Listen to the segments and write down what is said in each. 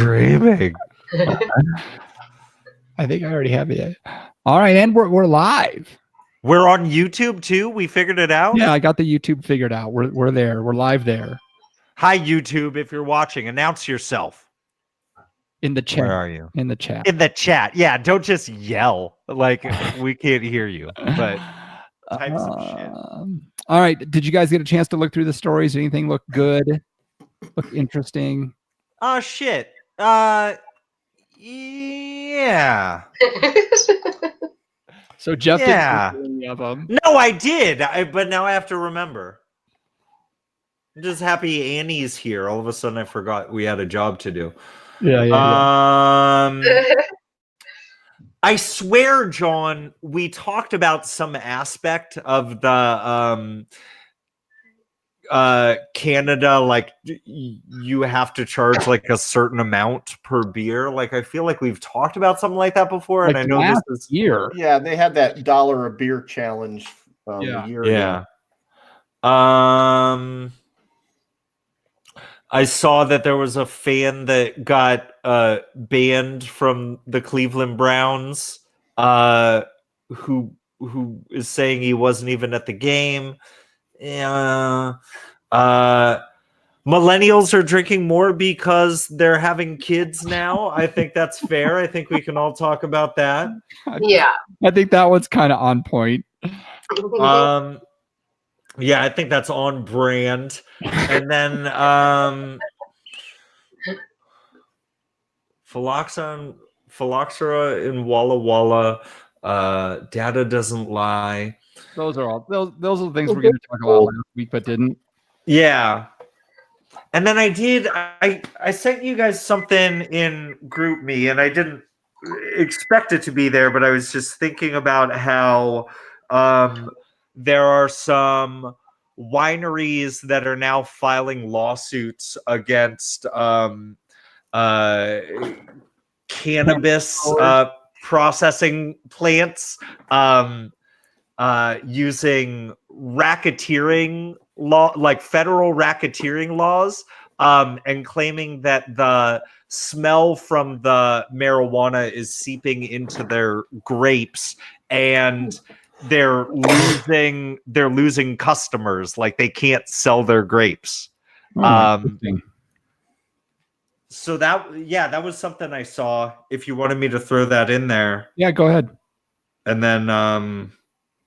dreaming. I think I already have it. All right, and we're live. We're on YouTube too. We figured it out. Yeah, I got the YouTube figured out. We're there. We're live there. Hi YouTube, if you're watching, announce yourself. In the chat. Where are you? In the chat. In the chat. Yeah, don't just yell like we can't hear you. But type some shit. All right. Did you guys get a chance to look through the stories? Anything look good? Look interesting? Oh shit. Yeah. So Jeff didn't do any of them. No, I did. But now I have to remember. I'm just happy Annie's here. All of a sudden I forgot we had a job to do. Yeah. I swear, John, we talked about some aspect of the Canada, like you have to charge like a certain amount per beer. Like I feel like we've talked about something like that before, like and I know this is year. Yeah, they had that $1 a beer challenge a year ago. I saw that there was a fan that got banned from the Cleveland Browns, who is saying he wasn't even at the game. Millennials are drinking more because they're having kids now. I think that's fair. I think we can all talk about that. Yeah. I think that one's kind of on point. Yeah, I think that's on brand. And then phylloxera in Walla Walla. Data doesn't lie. Those are all those are the things we're going to talk about last week, but didn't. Yeah. And then I sent you guys something in GroupMe, and I didn't expect it to be there, but I was just thinking about how there are some wineries that are now filing lawsuits against cannabis processing plants using racketeering law, like federal racketeering laws, and claiming that the smell from the marijuana is seeping into their grapes, and they're losing customers, like they can't sell their grapes. So that was something I saw. If you wanted me to throw that in there. Yeah, go ahead. And then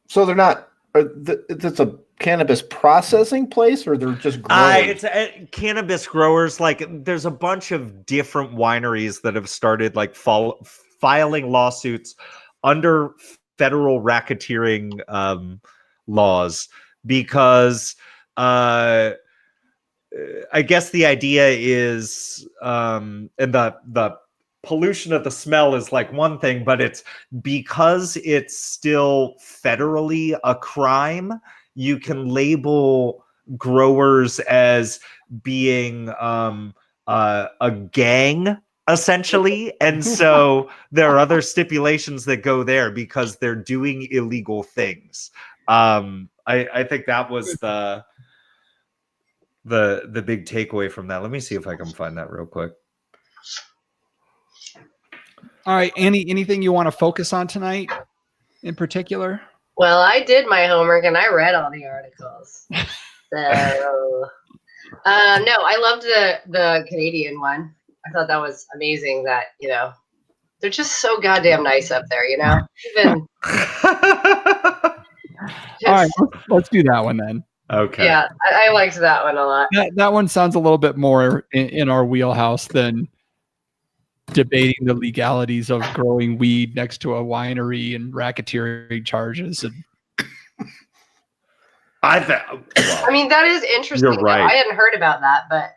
so they're not it's a cannabis processing place, or they're just growing? It's cannabis growers. Like there's a bunch of different wineries that have started like filing lawsuits under federal racketeering laws because I guess the idea is and the pollution of the smell is like one thing, but it's because it's still federally a crime, you can label growers as being a gang, essentially. And so there are other stipulations that go there because they're doing illegal things. I think that was the big takeaway from that. Let me see if I can find that real quick. All right, Annie, anything you want to focus on tonight in particular? Well, I did my homework and I read all the articles. So, no, I loved the Canadian one. I thought that was amazing that, they're just so goddamn nice up there, Even all right, let's do that one then. Okay. Yeah, I liked that one a lot. That one sounds a little bit more in our wheelhouse than debating the legalities of growing weed next to a winery and racketeering charges. And I mean, that is interesting. You're right. I hadn't heard about that, but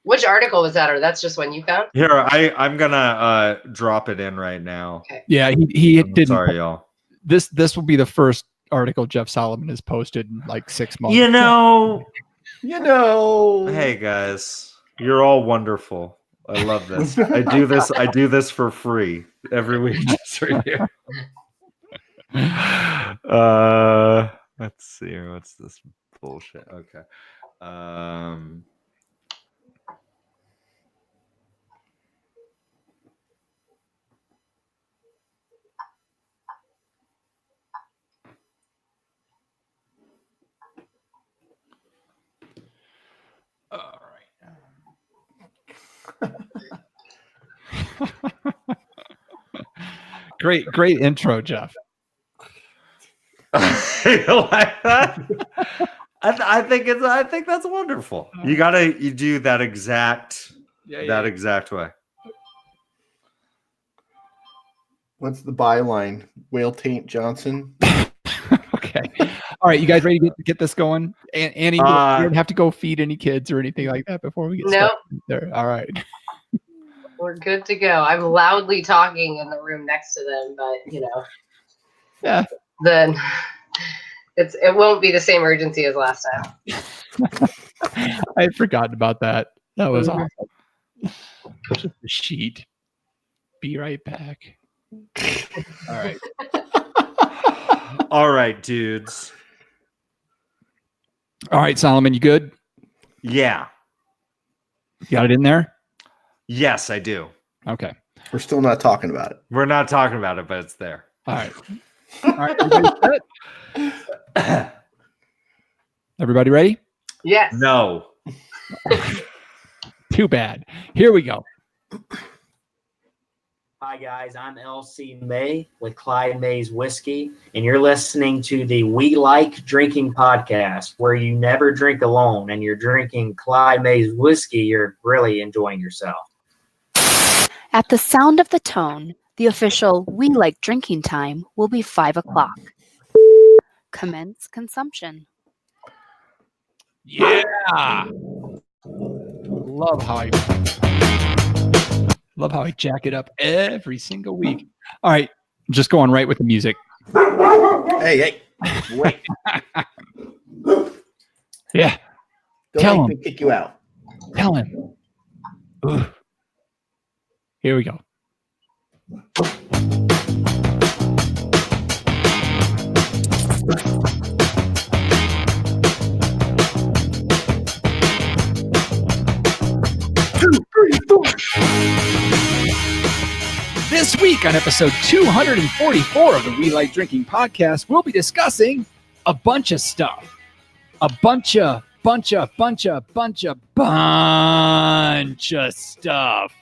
which article was that, or that's just one you found? Here, I'm gonna drop it in right now. Okay. Yeah, he didn't. Sorry, y'all. This will be the first article Jeff Solomon has posted in like 6 months. Hey guys, you're all wonderful. I love this. I do this for free every week. Just right here. Let's see. What's this bullshit? Okay. Great intro, Jeff. You like that? I think that's wonderful. You do that exact exact way. What's the byline? Whale Taint Johnson. Okay. All right, you guys ready to get this going? And Annie, you don't have to go feed any kids or anything like that before we get started. There. All right. We're good to go. I'm loudly talking in the room next to them, but yeah. Then it won't be the same urgency as last time. I had forgotten about that. That was awesome. Just a sheet. Be right back. All right. All right, dudes. All right, Solomon, you good? Yeah. You got it in there? Yes, I do. Okay. We're still not talking about it. We're not talking about it, but it's there. All right. All right. Everybody set? Everybody ready? Yes. No. Too bad. Here we go. Hi, guys. I'm LC May with Clyde May's Whiskey, and you're listening to the We Like Drinking podcast, where you never drink alone, and you're drinking Clyde May's Whiskey. You're really enjoying yourself. At the sound of the tone, the official We Like Drinking time will be 5 o'clock. Commence consumption. Yeah. Love how I jack it up every single week. All right, just going right with the music. Hey, wait. Yeah. Don't Tell make him. me kick you out. Tell him. Ooh. Here we go. This week on episode 244 of the We Like Drinking podcast, we'll be discussing a bunch of stuff. A bunch of stuff.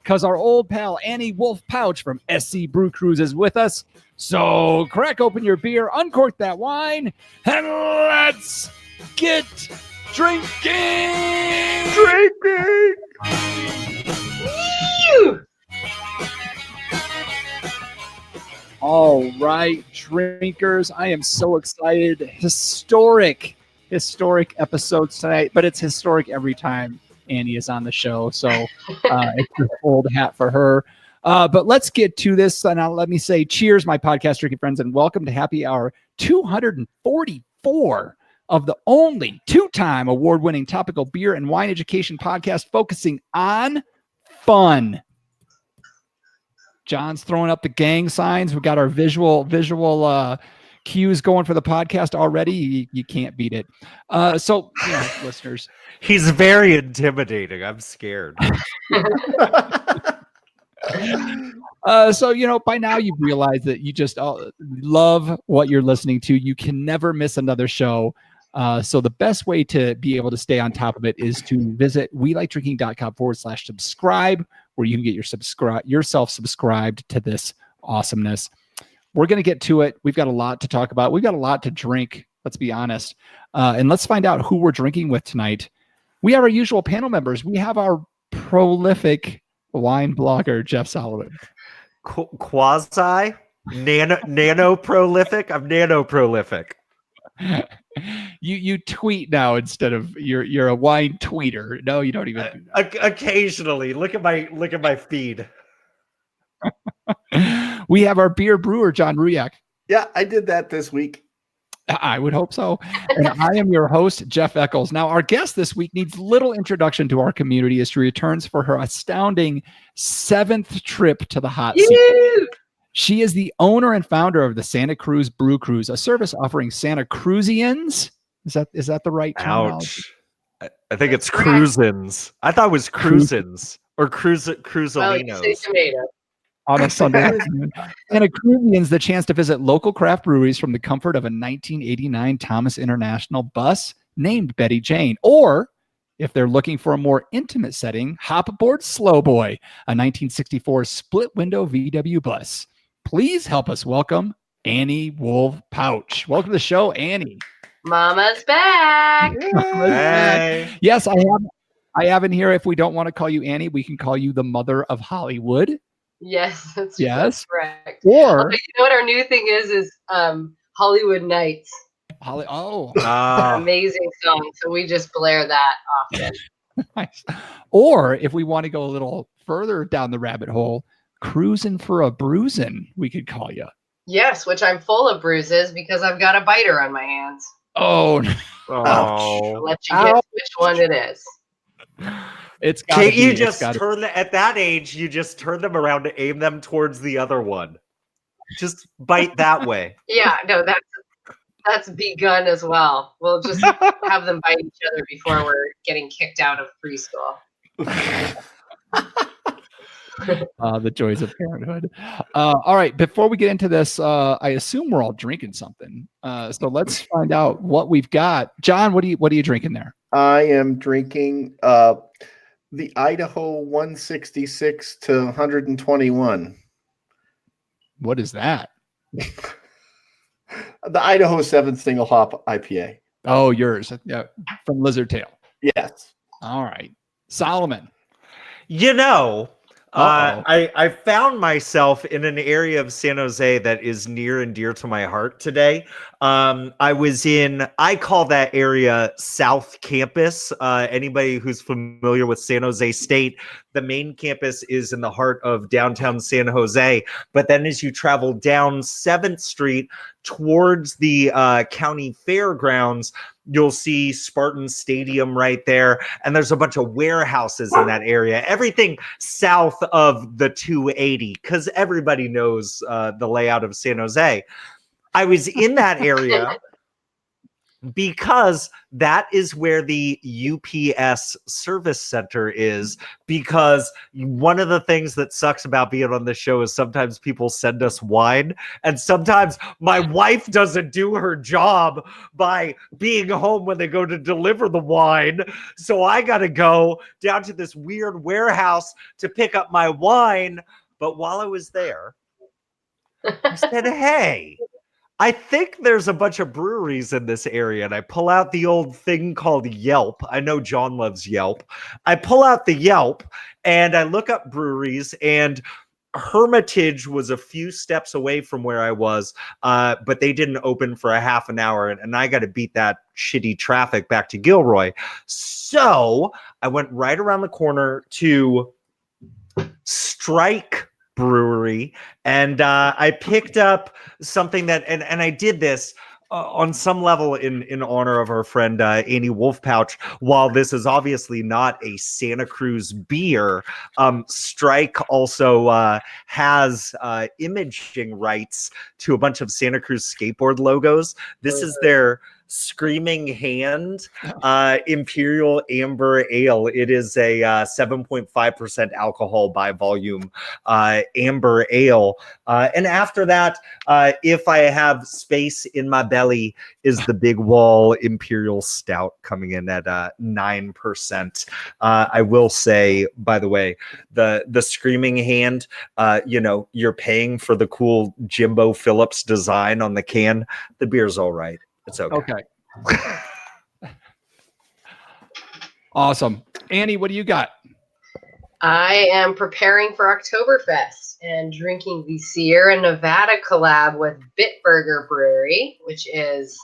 Because our old pal Annie Wolf-Pautsch from SC Brew Cruz is with us. So crack open your beer, uncork that wine, and let's get drinking! All right, drinkers, I am so excited. Historic episodes tonight, but it's historic every time Annie is on the show. So it's an old hat for her. But let's get to this. And let me say cheers, my podcast drinking friends, and welcome to Happy Hour 244 of the only two-time award-winning topical beer and wine education podcast focusing on fun. John's throwing up the gang signs. We got our visual cues going for the podcast already. You can't beat it. So, listeners, he's very intimidating. I'm scared. So, by now you've realized that you just love what you're listening to. You can never miss another show. So the best way to be able to stay on top of it is to visit welikedrinking.com/subscribe, where you can get yourself subscribed to this awesomeness. We're going to get to it. We've got a lot to talk about. We've got a lot to drink. Let's be honest. And let's find out who we're drinking with tonight. We have our usual panel members. We have our prolific wine blogger, Jeff Solomon. Quasi? Nano prolific? I'm nano prolific. You tweet now instead of you're a wine tweeter. No, you don't even do that. Occasionally. Look at my feed. We have our beer brewer, John Ruyak. Yeah, I did that this week. I would hope so. And I am your host, Jeff Eccles. Now, our guest this week needs little introduction to our community as she returns for her astounding 7th trip to the hot seat. She is the owner and founder of the Santa Cruz Brew Cruise, a service offering Santa Cruzians. Is that the right terminology? Ouch. I think it's Cruzins. I thought it was Cruzins or Cruzalinos. On a Sunday afternoon. Santa Cruzians, the chance to visit local craft breweries from the comfort of a 1989 Thomas International bus named Betty Jane. Or If they're looking for a more intimate setting, hop aboard Slow Boy, a 1964 split window VW bus. Please help us welcome Annie Wolf-Pautsch. Welcome to the show, Annie. Mama's back. Hey. Yes, I have in here. If we don't want to call you Annie, we can call you the mother of Hollywood. Yes, that's correct. Or you know what our new thing is Hollywood Nights. Amazing song. So we just blare that often. Nice. Or if we want to go a little further down the rabbit hole, Cruising for a Bruisin', we could call you. Yes, which I'm full of bruises because I've got a biter on my hands. Oh, I'll let you guess which one it is. It's Can't you just turn at that age? You just turn them around to aim them towards the other one. Just bite that way. Yeah, no, that's begun as well. We'll just have them bite each other before we're getting kicked out of preschool. The joys of parenthood. All right, before we get into this, I assume we're all drinking something. So let's find out what we've got. John, what are you drinking there? I am drinking the Idaho 166 to 121. What is that? The Idaho 7 single hop IPA. Oh, yours. Yeah, from Lizard Tail. Yes. All right. Solomon. You know, I found myself in an area of San Jose that is near and dear to my heart today. I call that area South Campus. Anybody who's familiar with San Jose State, the main campus is in the heart of downtown San Jose. But then as you travel down 7th Street towards the county fairgrounds, you'll see Spartan Stadium right there. And there's a bunch of warehouses in that area. Everything south of the 280, because everybody knows the layout of San Jose. I was in that area because that is where the UPS service center is, because one of the things that sucks about being on the show is sometimes people send us wine, and sometimes my wife doesn't do her job by being home when they go to deliver the wine. So I got to go down to this weird warehouse to pick up my wine. But while I was there, I said, hey, I think there's a bunch of breweries in this area, and I pull out the old thing called Yelp. I know John loves Yelp. I pull out the Yelp, and I look up breweries, and Hermitage was a few steps away from where I was, but they didn't open for a half an hour, and I got to beat that shitty traffic back to Gilroy. So I went right around the corner to Strike Brewery, and I picked up something that, and I did this on some level in honor of our friend Annie Wolf-Pautsch. While this is obviously not a Santa Cruz beer, Strike also has imaging rights to a bunch of Santa Cruz skateboard logos. This is their Screaming Hand Imperial Amber Ale. It is a 7.5% alcohol by volume amber ale. And after that, if I have space in my belly, is the Big Wall Imperial Stout coming in at 9%. I will say, by the way, the Screaming Hand, you're paying for the cool Jimbo Phillips design on the can. The beer's all right. It's okay. Okay. Awesome. Annie, what do you got? I am preparing for Oktoberfest and drinking the Sierra Nevada collab with Bitburger Brewery, which is,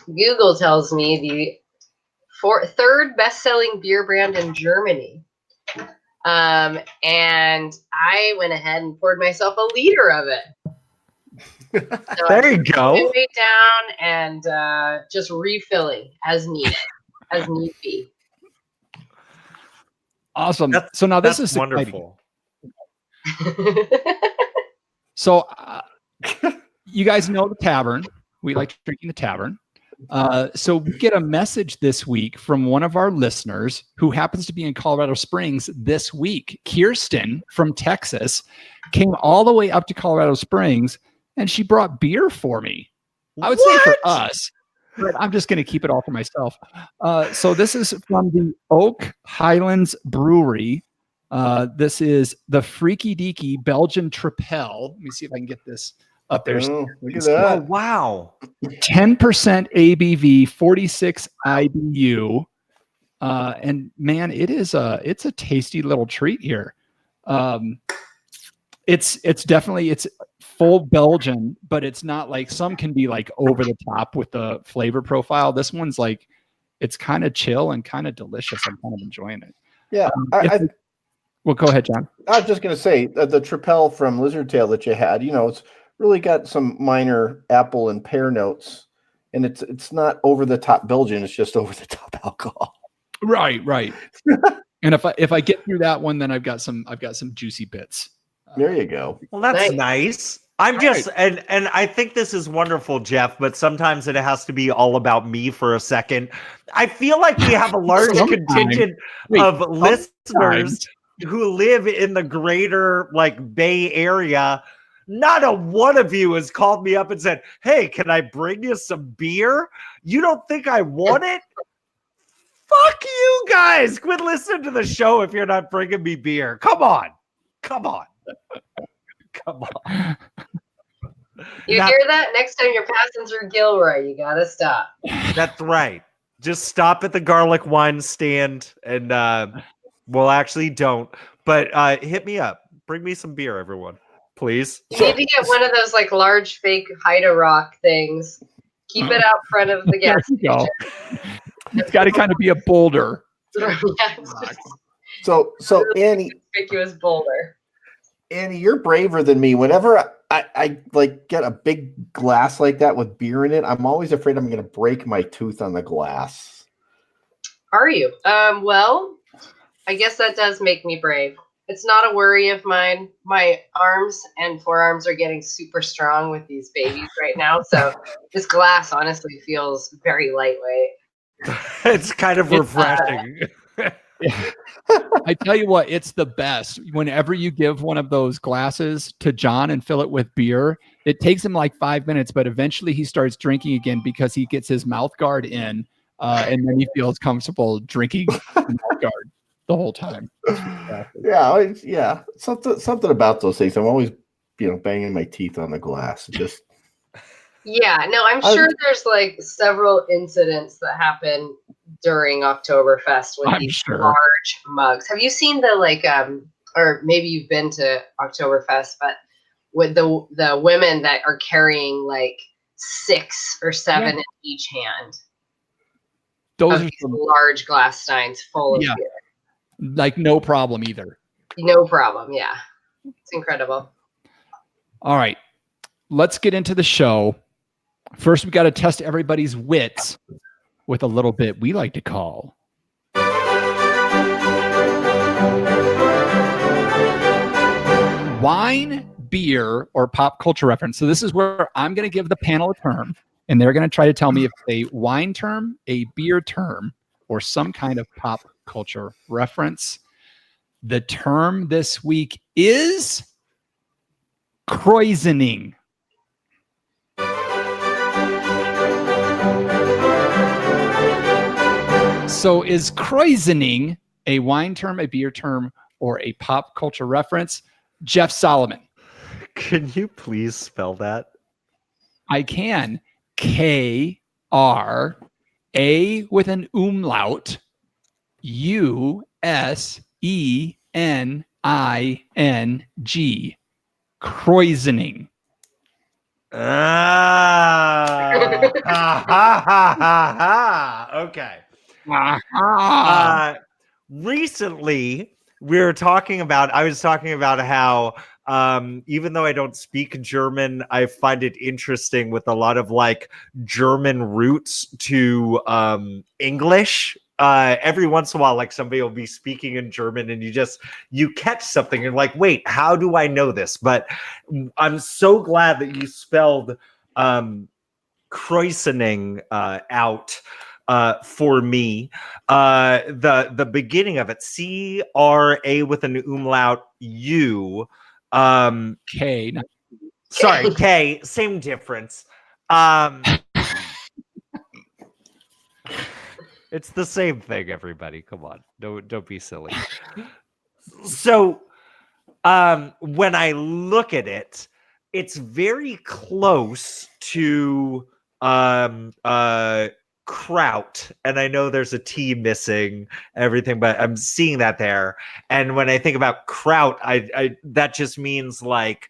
Google tells me, the third best-selling beer brand in Germany. And I went ahead and poured myself a liter of it. So there you go. Way down and just refilling as needed, as need be. Awesome. So now this is wonderful. So you guys know the tavern. We like drinking the tavern. So we get a message this week from one of our listeners who happens to be in Colorado Springs this week. Kirsten from Texas came all the way up to Colorado Springs, and she brought beer for me. I would say for us. but I'm just going to keep it all for myself. So this is from the Highlands Brewery. This is the Freaky Deaky Belgian Tripel. Let me see if I can get this up there. Oh, look at Oh, that. wow. 10% ABV, 46 IBU. And man, it's a tasty little treat here. It's definitely full Belgian, but it's not like some can be like over the top with the flavor profile. This one's like, it's kind of chill and kind of delicious. I'm kind of enjoying it. Yeah. Well, go ahead, John. I was just going to say the Tripel from Lizard Tail that you had, it's really got some minor apple and pear notes, and it's not over the top Belgian. It's just over the top alcohol. Right. And if I get through that one, then I've got some juicy bits. There you go. Well, that's nice. I'm just, and I think this is wonderful, Jeff, but sometimes it has to be all about me for a second. I feel like we have a large contingent of listeners who live in the greater Bay Area. Not a one of you has called me up and said, "Hey, can I bring you some beer? You don't think I want it? Fuck you guys. Quit listening to the show if you're not bringing me beer. Come on. You hear that? Next time you're passing through Gilroy, you gotta stop. That's right. Just stop at the garlic wine stand and well, actually don't. But hit me up. Bring me some beer, everyone. Please. You need to get one of those large fake Hide-A-Rock things. Keep it out front of the gas station. It's got to kind of be a boulder. So Annie, conspicuous boulder. Annie, you're braver than me. Whenever I get a big glass like that with beer in it, I'm always afraid I'm going to break my tooth on the glass. Are you? Well, I guess that does make me brave. It's not a worry of mine. My arms and forearms are getting super strong with these babies right now. So this glass honestly feels very lightweight. It's kind of refreshing. I tell you what, it's the best. Whenever you give one of those glasses to John and fill it with beer, it takes him 5 minutes, but eventually he starts drinking again because he gets his mouth guard in, and then he feels comfortable drinking the mouth guard the whole time. Yeah. Something about those things. I'm always, banging my teeth on the glass. Yeah, no, I'm sure there's several incidents that happen during Oktoberfest with these large mugs. Have you seen the or maybe you've been to Oktoberfest, but with the women that are carrying 6 or 7 in each hand? Those are large glass steins full of beer. No problem either. No problem, yeah. It's incredible. All right, let's get into the show. First, we got to test everybody's wits with a little bit we like to call wine, beer, or pop culture reference. So this is where I'm going to give the panel a term, and they're going to try to tell me if it's a wine term, a beer term, or some kind of pop culture reference. The term this week is kreuzening. So is kreuzening a wine term, a beer term, or a pop culture reference? Jeff Solomon. Can you please spell that? I can. K-R-A with an umlaut, U-S-E-N-I-N-G. Kreuzening. Okay. Recently, I was talking about how even though I don't speak German, I find it interesting with a lot of German roots to English. Every once in a while, somebody will be speaking in German and you catch something. You're like, wait, how do I know this? But I'm so glad that you spelled kreuzening out for me. The beginning of it, C-R-A with an umlaut, U. K. Sorry, K. Same difference. It's the same thing, everybody. Come on. Don't be silly. So when I look at it, it's very close to kraut, and I know there's a T missing everything, but I'm seeing that there. And when I think about kraut, I that just means like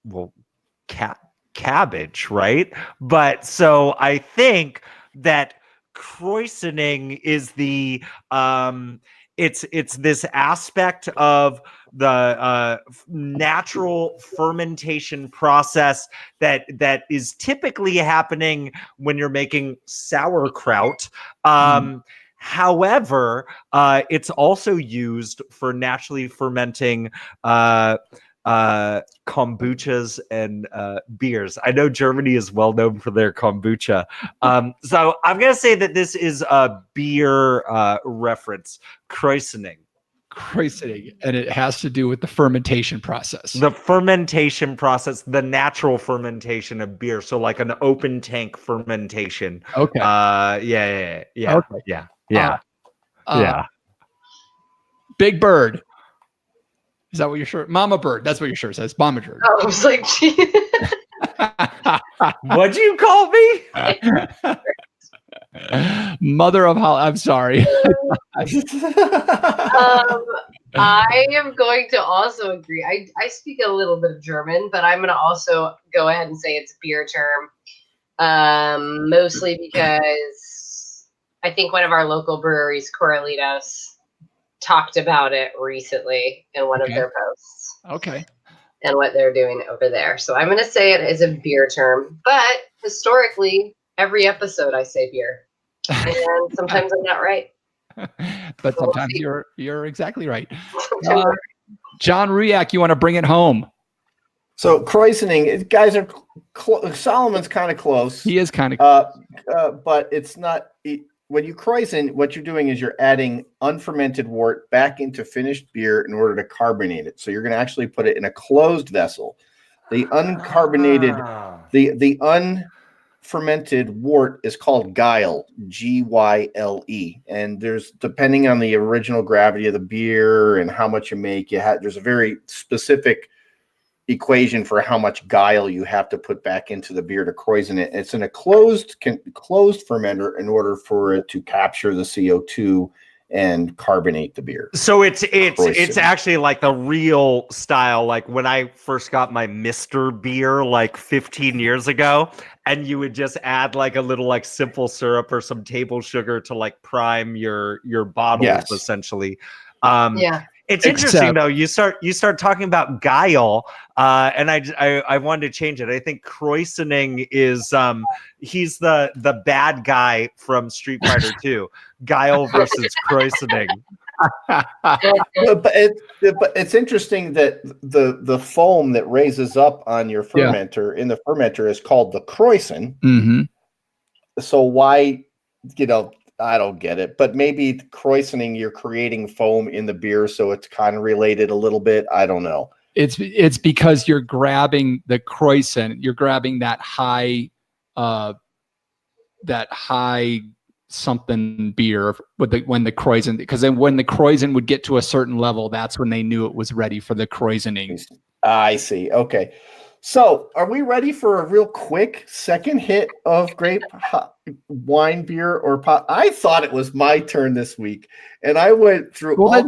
well, cabbage, right? But so I think that krausening is the it's this aspect of the natural fermentation process that is typically happening when you're making sauerkraut. However, it's also used for naturally fermenting kombuchas and beers. I know Germany is well known for their kombucha. So I'm going to say that this is a beer reference, krausening. Krausening, and it has to do with the fermentation process. The fermentation process, the natural fermentation of beer. So like an open tank fermentation. Okay. Yeah. Okay. Yeah. Big Bird. Is that what your shirt? Mama Bird. That's what your shirt says. Mama Bird. Oh, I was like, gee. What'd you call me? Mother of Holly. I'm sorry. I am going to also agree. I speak a little bit of German, but I'm going to also go ahead and say it's a beer term. Mostly because I think one of our local breweries, Corralitos, talked about it recently in one of their posts. Okay. And what they're doing over there. So I'm going to say it is a beer term, but historically, every episode I say beer. And sometimes I'm not right. But sometimes you're exactly right. John Ruyak, you want to bring it home? So krausening, guys are Solomon's kind of close. He is kind of, but it's not. When you krausen, what you're doing is you're adding unfermented wort back into finished beer in order to carbonate it. So you're going to actually put it in a closed vessel. The uncarbonated, the unfermented wort is called Gyle, Gyle. And there's, depending on the original gravity of the beer and how much you make, there's a very specific equation for how much guile you have to put back into the beer to krausen it. It's in a closed fermenter in order for it to capture the CO2 and carbonate the beer. So it's actually like the real style, like when I first got my Mr. beer like 15 years ago, and you would just add like a little like simple syrup or some table sugar to like prime your bottles, essentially. It's interesting though. You start talking about guile, and I wanted to change it. I think krausening is he's the bad guy from Street Fighter 2. Guile versus krausening. but it's interesting that the foam that raises up on your fermenter in the fermenter is called the krausen. Mm-hmm. So why, I don't get it, but maybe krausening, you're creating foam in the beer, so it's kind of related a little bit. I don't know. It's because you're grabbing the krausen, you're grabbing that high something beer when the krausen, because then when the krausen would get to a certain level, that's when they knew it was ready for the krausening. I see. Okay. So are we ready for a real quick second hit of grape wine, beer, or pot? I thought it was my turn this week, and I went through all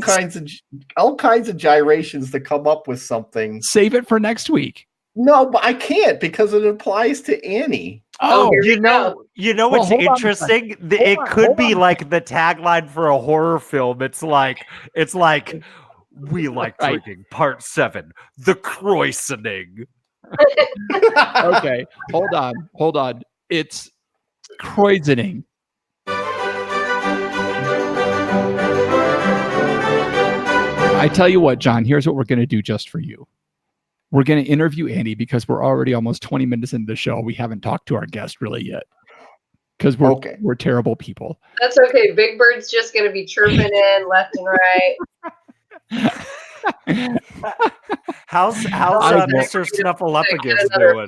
kinds of gyrations to come up with something. Save it for next week. No, but I can't because it applies to Annie. Oh, you know what's interesting? It could be like the tagline for a horror film. It's like we like drinking. Part 7, the krausening. Okay, hold on. It's krausening. I tell you what, John, here's what we're going to do just for you. We're going to interview Andy because we're already almost 20 minutes into the show. We haven't talked to our guest really yet because we're terrible people. That's okay. Big Bird's just going to be chirping in left and right. How's Mr. Snuffleupagus doing?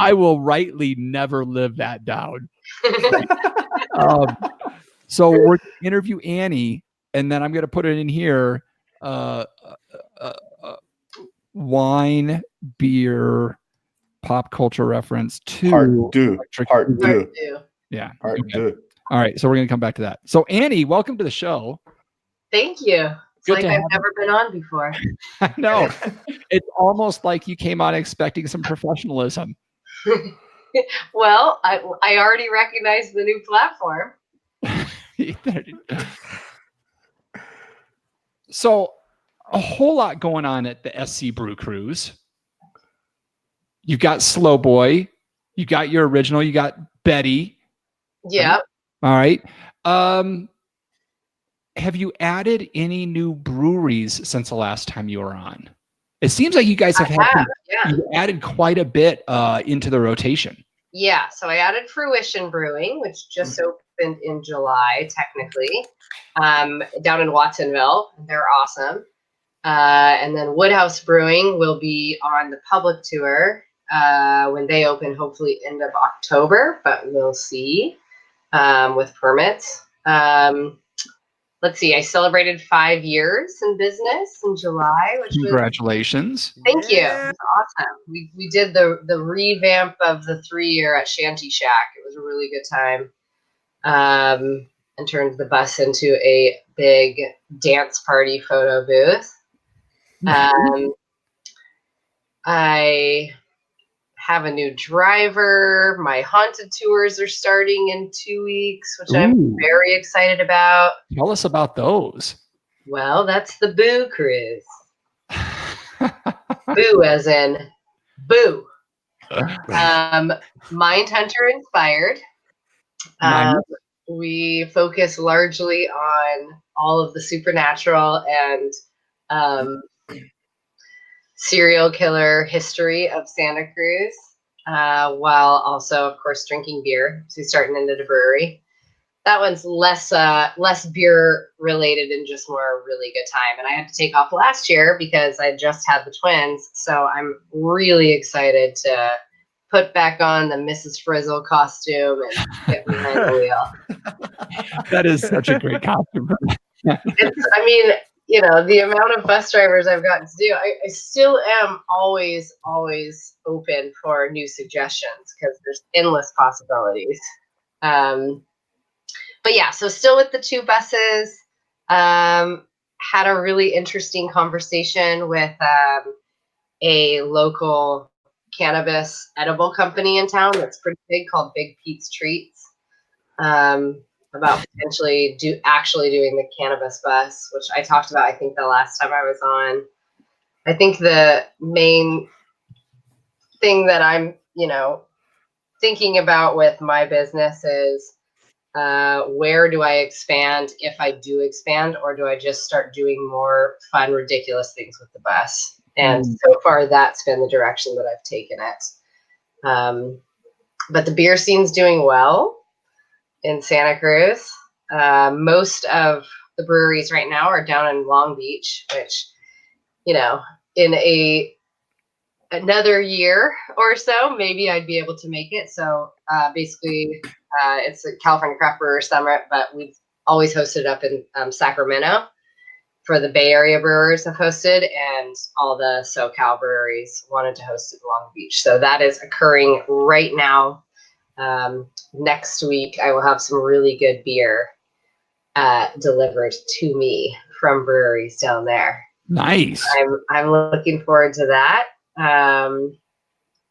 I will rightly never live that down. So we're going to interview Annie, and then I'm going to put it in here. Wine, beer, pop culture reference to Part two. Part two. Yeah. Part Okay. two. All right. So we're going to come back to that. So Annie, welcome to the show. Thank you. It's Good like to I've have never been on before. I know. It's almost like you came on expecting some professionalism. Well, I already recognize the new platform. So a whole lot going on at the SC Brew Cruise. You've got Slow Boy, you got your original, you got Betty. Yeah. Right? All right. Have you added any new breweries since the last time you were on? It seems like you guys have you added quite a bit into the rotation. Yeah, so I added Fruition Brewing, which just opened in July, technically, down in Watsonville. They're awesome. And then Woodhouse Brewing will be on the public tour when they open, hopefully end of October, but we'll see with permits. Let's see, I celebrated 5 years in business in July, which Congratulations. Thank you. It was awesome. We did the revamp of the 3-year at Shanty Shack. It was a really good time. And turned the bus into a big dance party photo booth. I have a new driver. My haunted tours are starting in 2 weeks, which I'm very excited about. Tell us about those. Well, that's the Boo Cruise. Boo as in boo. Mindhunter inspired. We focus largely on all of the supernatural and serial killer history of Santa Cruz, while also, of course, drinking beer. So starting into the brewery. That one's less beer related and just more a really good time. And I had to take off last year because I just had the twins. So I'm really excited to put back on the Mrs. Frizzle costume and get behind the wheel. That is such a great costume. I mean, you know, the amount of bus drivers I've gotten to do, I still am always open for new suggestions because there's endless possibilities. But yeah, so still with the 2 buses, had a really interesting conversation with a local cannabis edible company in town that's pretty big called Big Pete's Treats, about potentially doing the cannabis bus, which I talked about, I think, the last time I was on. I think the main thing that I'm, thinking about with my business is where do I expand if I do expand, or do I just start doing more fun, ridiculous things with the bus? And so far, that's been the direction that I've taken it. But the beer scene's doing well in Santa Cruz. Most of the breweries right now are down in Long Beach, which, in another year or so, maybe I'd be able to make it. So basically, it's a California Craft Brewer Summit, but we've always hosted up in Sacramento for the Bay Area brewers have hosted, and all the SoCal breweries wanted to host it in Long Beach. So that is occurring right now. Next week, I will have some really good beer delivered to me from breweries down there. Nice. I'm looking forward to that.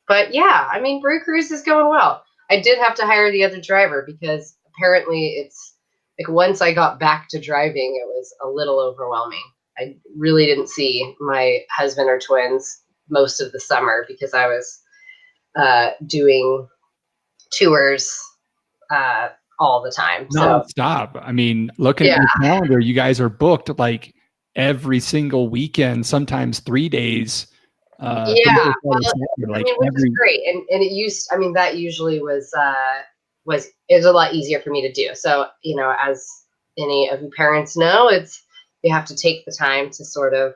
But yeah, I mean, Brew Cruise is going well. I did have to hire the other driver because apparently it's like once I got back to driving, it was a little overwhelming. I really didn't see my husband or twins most of the summer because I was doing tours all the time. Stop. I mean, looking at your calendar, you guys are booked like every single weekend, sometimes 3 days. Well, which is great, and that usually was a lot easier for me to do. So as any of you parents know, you have to take the time to sort of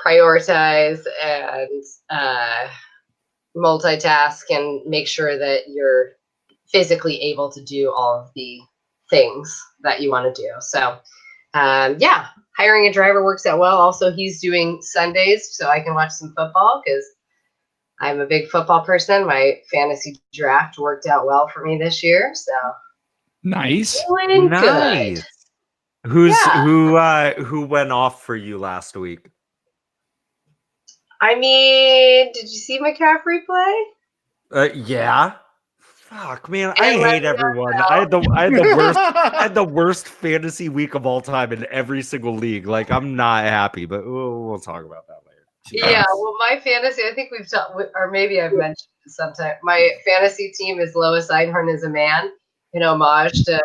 prioritize and multitask and make sure that you're physically able to do all of the things that you want to do. So, yeah, hiring a driver works out well. Also, he's doing Sundays so I can watch some football because I'm a big football person. My fantasy draft worked out well for me this year. So, Nice. doing Nice. good. Yeah. Who went off for you last week? I mean, did you see McCaffrey play? Yeah. Fuck, man, I And hate Le'Veon everyone. Bell. I had the worst fantasy week of all time in every single league. Like, I'm not happy, but we'll talk about that later. Yeah, well, my fantasy, I think we've talked, or maybe I've mentioned it sometime. My fantasy team is Lois Einhorn is a Man, in homage to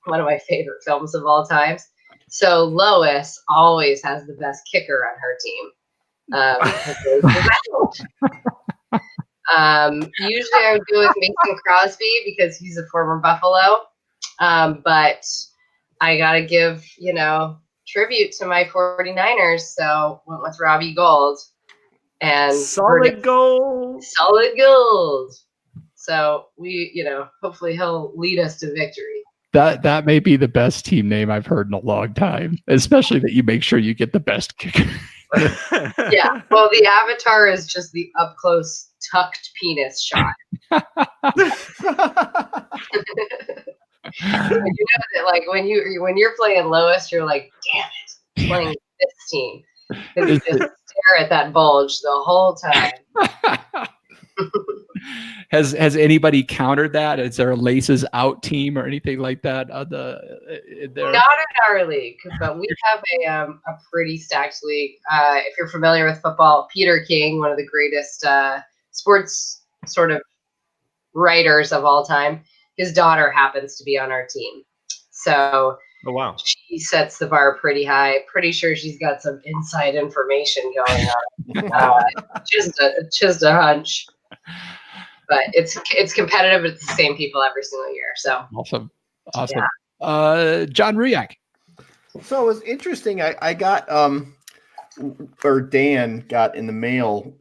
one of my favorite films of all times. So Lois always has the best kicker on her team. Usually I would go with Mason Crosby because he's a former Buffalo. But I got to give, tribute to my 49ers. So went with Robbie Gold. And solid gold. Solid gold. So we, hopefully he'll lead us to victory. That may be the best team name I've heard in a long time, especially that you make sure you get the best kicker. Yeah. Well, the avatar is just the up close tucked penis shot. You know that, like when you're playing Lois, you're like, damn it, playing this team. Because you just stare at that bulge the whole time. Has anybody countered that? Is there a laces out team or anything like that? Not in our league, but we have a pretty stacked league. If you're familiar with football, Peter King, one of the greatest sports sort of writers of all time, his daughter happens to be on our team. So oh, wow. She sets the bar pretty high. Pretty sure she's got some inside information going on. Just a hunch. But it's competitive. It's the same people every single year. So awesome. Yeah. John Ruyak. So it was interesting. I got or Dan got in the mail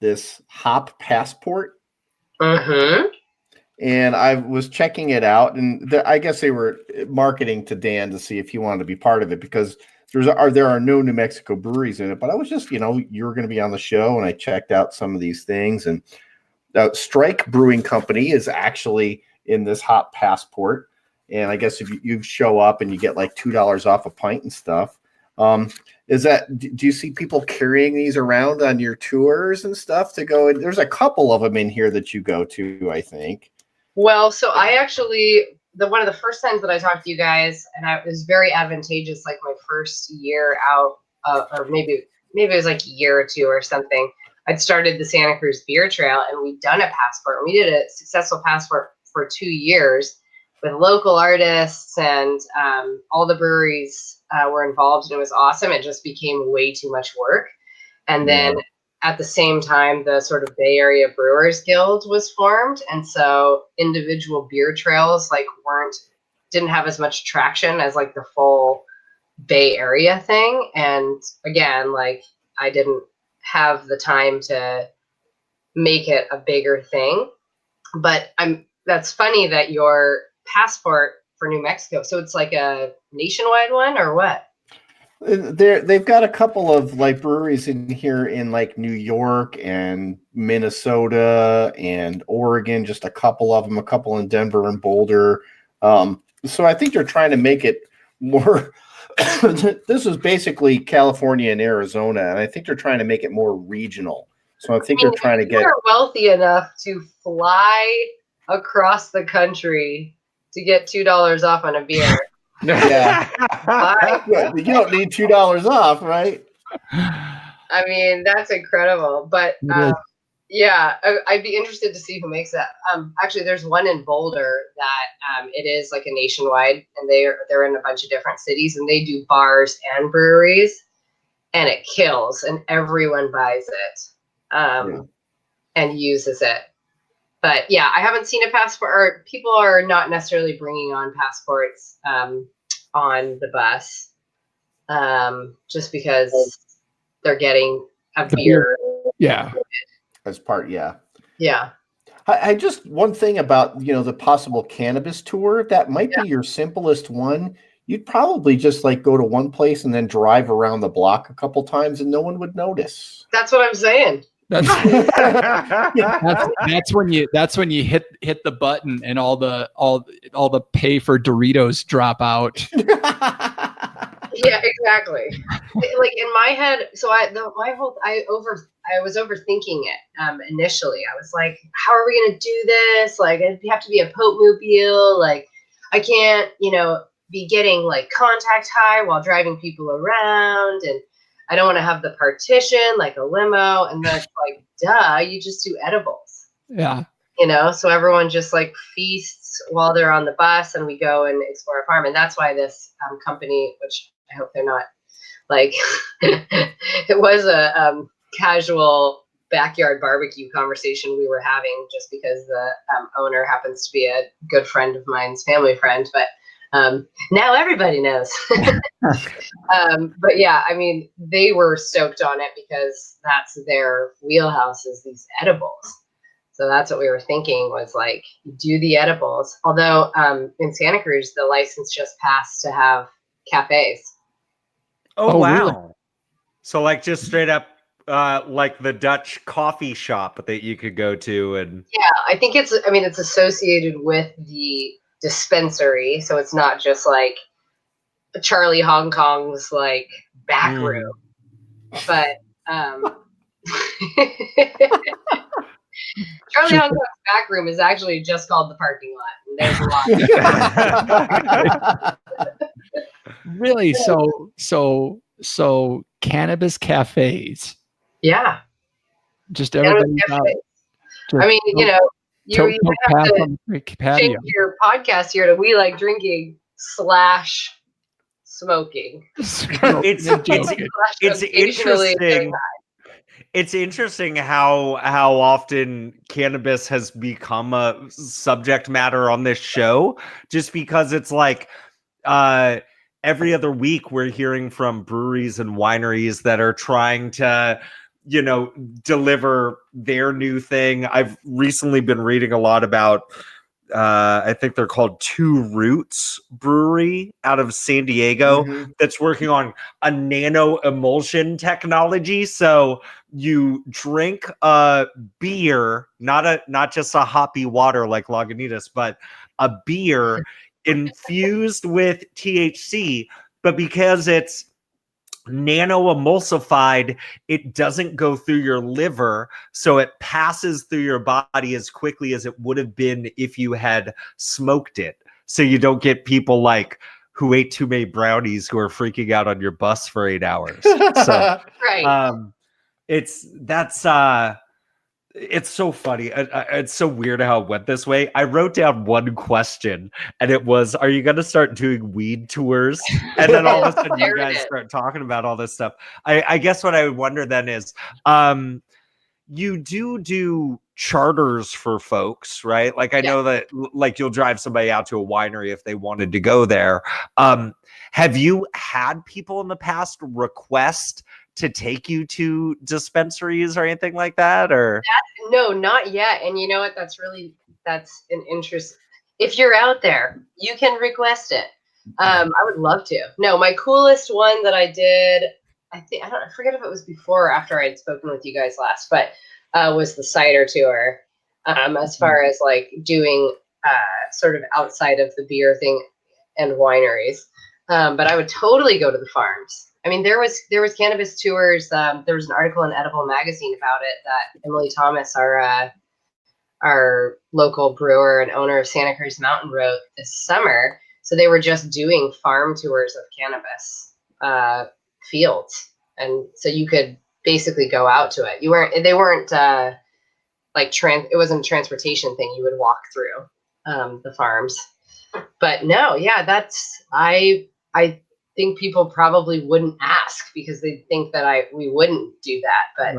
this hop passport. Mm-hmm. And I was checking it out, and I guess they were marketing to Dan to see if he wanted to be part of it because there are no New Mexico breweries in it. But I was just, you were going to be on the show, and I checked out some of these things. And Strike Brewing Company is actually in this hop passport. And I guess if you show up and you get like $2 off a pint and stuff. Do you see people carrying these around on your tours and stuff to go? And there's a couple of them in here that you go to, I think. Well, so I actually, one of the first times that I talked to you guys, and it was very advantageous, like my first year out, or maybe it was like a year or two or something. I'd started the Santa Cruz Beer Trail, and we'd done a passport. We did a successful passport for 2 years with local artists, and all the breweries were involved, and it was awesome. It just became way too much work. And then at the same time, the sort of Bay Area Brewers Guild was formed. And so individual beer trails didn't have as much traction as like the full Bay Area thing. And again, like I didn't have the time to make it a bigger thing. But that's funny that your passport for New Mexico, so it's like a nationwide one or what? They've got a couple of like breweries in here in like New York and Minnesota and Oregon, just a couple of them, a couple in Denver and Boulder. So I think they're trying to make it more. This is basically California and Arizona, and I think they're trying to make it more regional. So I think they're trying to get. You're wealthy enough to fly across the country to get $2 off on a beer. Yeah. You don't need $2 off, right? I mean, that's incredible. But yeah, I'd be interested to see who makes that. Actually, there's one in Boulder that it is like a nationwide, and they're in a bunch of different cities, and they do bars and breweries, and it kills, and everyone buys it and uses it. But yeah, I haven't seen a passport, or people are not necessarily bringing on passports on the bus just because they're getting a beer. Yeah. As part, yeah. Yeah. I just one thing about the possible cannabis tour that might be your simplest one. You'd probably just like go to one place and then drive around the block a couple times, and no one would notice. That's what I'm saying. That's when you hit the button and all the pay for Doritos drop out. Yeah, exactly. Like in my head, so I was overthinking it initially. I was like, how are we gonna do this? Like, it'd have to be a Pope-mobile. Like, I can't, be getting like contact high while driving people around, and I don't want to have the partition like a limo. And then it's like, duh, you just do edibles. Yeah. So everyone just like feasts while they're on the bus, and we go and explore a farm. And that's why this company, which I hope they're not like, it was a casual backyard barbecue conversation we were having just because the owner happens to be a good friend of mine's family friend. But now everybody knows. But yeah, I mean, they were stoked on it because that's their wheelhouse, is these edibles. So that's what we were thinking, was like, do the edibles. Although in Santa Cruz, the license just passed to have cafes. Oh, wow. Really? So like just straight up like the Dutch coffee shop that you could go to. And yeah, I think it's associated with the dispensary. So it's not just like Charlie Hong Kong's like back room. But Charlie Hong Kong's back room is actually just called the parking lot. And there's a lot. Really? So cannabis cafes. Yeah. Just everybody. I mean, you have to change your podcast here to We Like Drinking / smoking. It's interesting. It's interesting how often cannabis has become a subject matter on this show, just because it's like every other week we're hearing from breweries and wineries that are trying to deliver their new thing. I've recently been reading a lot about I think they're called Two Roots Brewery out of San Diego, that's working on a nano emulsion technology. So you drink a beer, not just a hoppy water like Lagunitas, but a beer infused with THC, but because it's nano emulsified, it doesn't go through your liver, so it passes through your body as quickly as it would have been if you had smoked it. So you don't get people like who ate too many brownies who are freaking out on your bus for 8 hours. So right. It's so funny. It's so weird how it went this way. I wrote down one question, and it was, are you going to start doing weed tours? And then all of a sudden you guys start talking about all this stuff. I guess what I would wonder then is, you do charters for folks, right? Like I know that like you'll drive somebody out to a winery if they wanted to go there. Have you had people in the past request to take you to dispensaries or anything like that? Or no, not yet. And you know what? That's an interest. If you're out there, you can request it. I would love to. No, my coolest one that I did, I forget if it was before or after I'd spoken with you guys last, but was the cider tour. As far as like doing sort of outside of the beer thing and wineries. But I would totally go to the farms. I mean, there was cannabis tours. There was an article in Edible Magazine about it that Emily Thomas, our local brewer and owner of Santa Cruz Mountain, wrote this summer. So they were just doing farm tours of cannabis fields, and so you could basically go out to it. They weren't like it wasn't a transportation thing. You would walk through the farms. But no, yeah, I think people probably wouldn't ask because they think that we wouldn't do that. But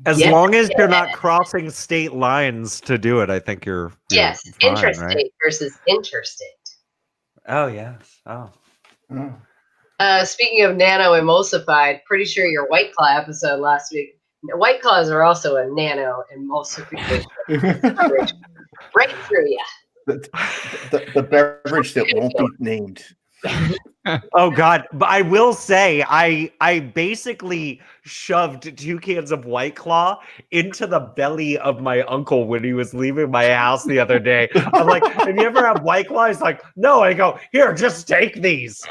as long as you're not crossing state lines to do it, I think you're fine, interstate, right? versus interstate. Oh yes. Oh. Speaking of nano emulsified, pretty sure your White Claw episode last week White Claws are also a nano emulsification. Right through you. The beverage that won't be named. Oh God, but I will say I basically shoved 2 cans of White Claw into the belly of my uncle when he was leaving my house the other day. I'm like, have you ever had White Claw? He's like, no. I go, here, just take these.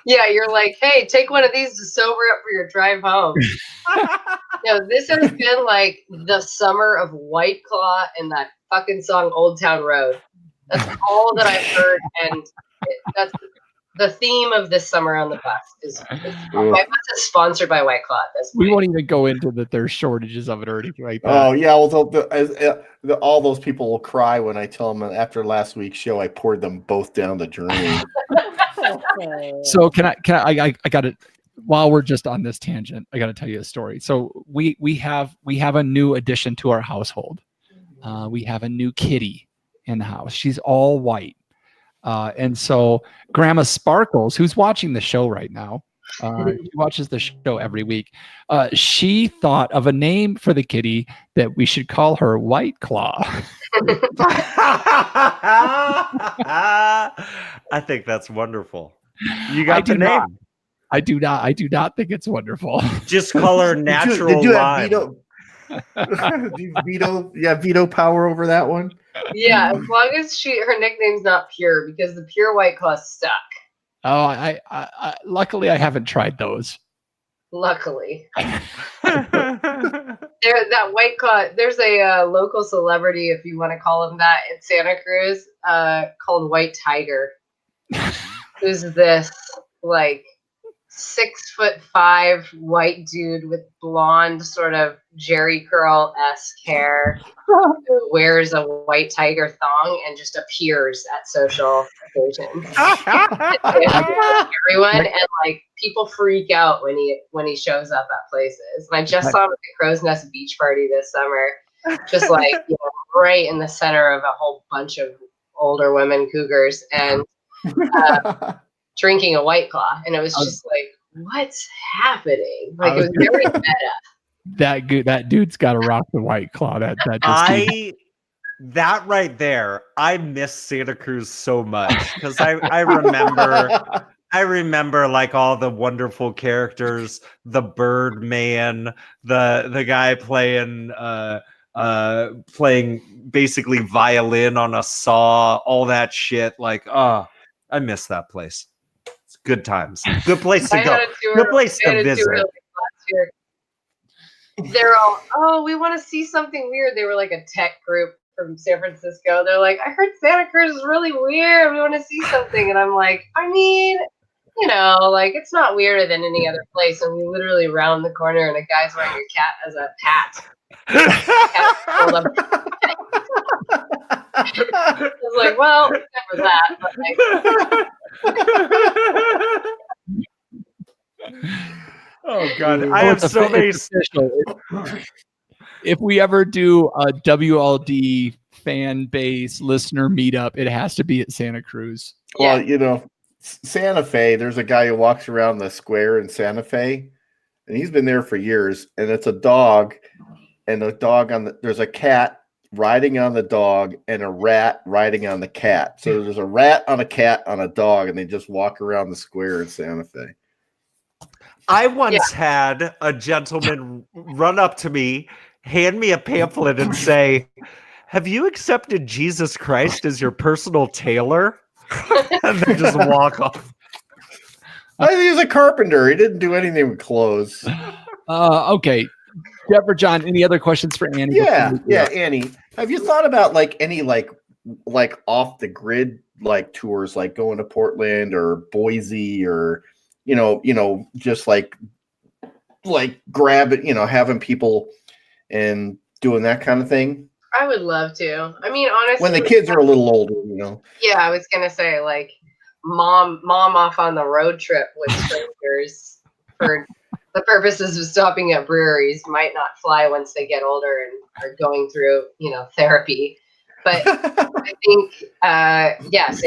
Yeah, you're like, hey, take one of these to sober up for your drive home. No, this has been like the summer of White Claw and that fucking song Old Town Road. That's all that I've heard, and that's the theme of this summer on the bus. Is my bus is sponsored by White Claw at this point. We won't even go into that there's shortages of it or anything like that. Oh yeah, well, all those people will cry when I tell them after last week's show I poured them both down the drain. So can I got it. While we're just on this tangent, I got to tell you a story. So we have a new addition to our household. We have a new kitty in the house. She's all white. And so Grandma Sparkles, who's watching the show right now, she watches the show every week. She thought of a name for the kitty that we should call her White Claw. I think that's wonderful. You got the name. I do not think it's wonderful. Just call her Natural Did you Lime. have veto power over that one? Yeah, as long as her nickname's not Pure, because the Pure White Claw stuck. Oh, I luckily I haven't tried those. Luckily. That White Claw, there's a local celebrity, if you want to call him that, in Santa Cruz, called White Tiger. Who's this, like, 6'5" white dude with blonde, sort of Jerry Curl-esque hair, who wears a white tiger thong and just appears at social occasions. Everyone, and like people freak out when he shows up at places. And I just saw him at the Crow's Nest beach party this summer, just like right in the center of a whole bunch of older women cougars, and drinking a White Claw, and it was just like, what's happening? Like, it was very meta. That dude's got to rock the White Claw. That right there, I miss Santa Cruz so much because I remember like all the wonderful characters, the Birdman, the guy playing basically violin on a saw, all that shit. Like, I miss that place. It's good times. Good place to go. Good place to visit. They're all, we want to see something weird. They were like a tech group from San Francisco. They're like, I heard Santa Cruz is really weird. We want to see something. And I'm like, I mean, like it's not weirder than any other place. And we literally round the corner and a guy's wearing a cat as a hat. I was like, well, never that. But oh God, I have so many. If we ever do a WLD fan base listener meetup, it has to be at Santa Cruz. Well, Santa Fe, there's a guy who walks around the square in Santa Fe, and he's been there for years, and it's a dog, and there's a cat riding on the dog and a rat riding on the cat. So there's a rat on a cat on a dog, and they just walk around the square in Santa Fe. I once had a gentleman run up to me, hand me a pamphlet and say, have you accepted Jesus Christ as your personal tailor? And then just walk off. I think he's a carpenter. He didn't do anything with clothes. Okay. Jeff or John, any other questions for Annie? Yeah, Annie. Have you thought about like any like off the grid like tours, like going to Portland or Boise or just like grab it, having people and doing that kind of thing? I would love to. I mean, honestly, when the kids are a little older, Yeah, I was gonna say like mom off on the road trip with strangers for the purposes of stopping at breweries might not fly once they get older and are going through, therapy. But I think, yes,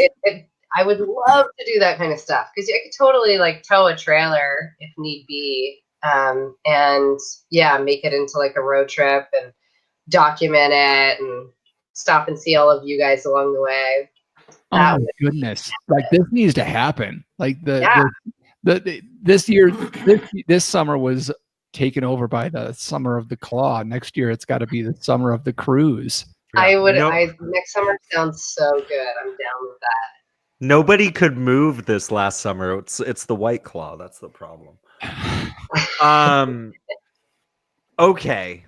I would love to do that kind of stuff because I could totally like tow a trailer if need be and yeah, make it into like a road trip and document it and stop and see all of you guys along the way. Oh my goodness! Like this needs to happen. Like this year, this summer was taken over by the summer of the claw. Next year, it's got to be the summer of the cruise. Next summer sounds so good. I'm down with that. Nobody could move this last summer. It's the White Claw. That's the problem. Okay.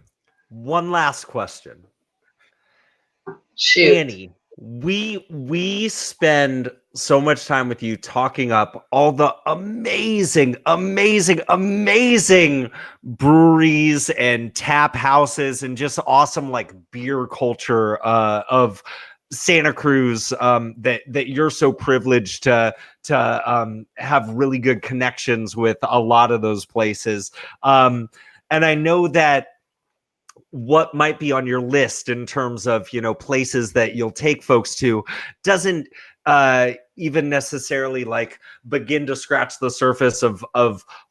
One last question. Shoot. Annie, we spend so much time with you talking up all the amazing breweries and tap houses and just awesome like beer culture of Santa Cruz that you're so privileged to have really good connections with a lot of those places. And I know that what might be on your list in terms of, places that you'll take folks to doesn't even necessarily like begin to scratch the surface of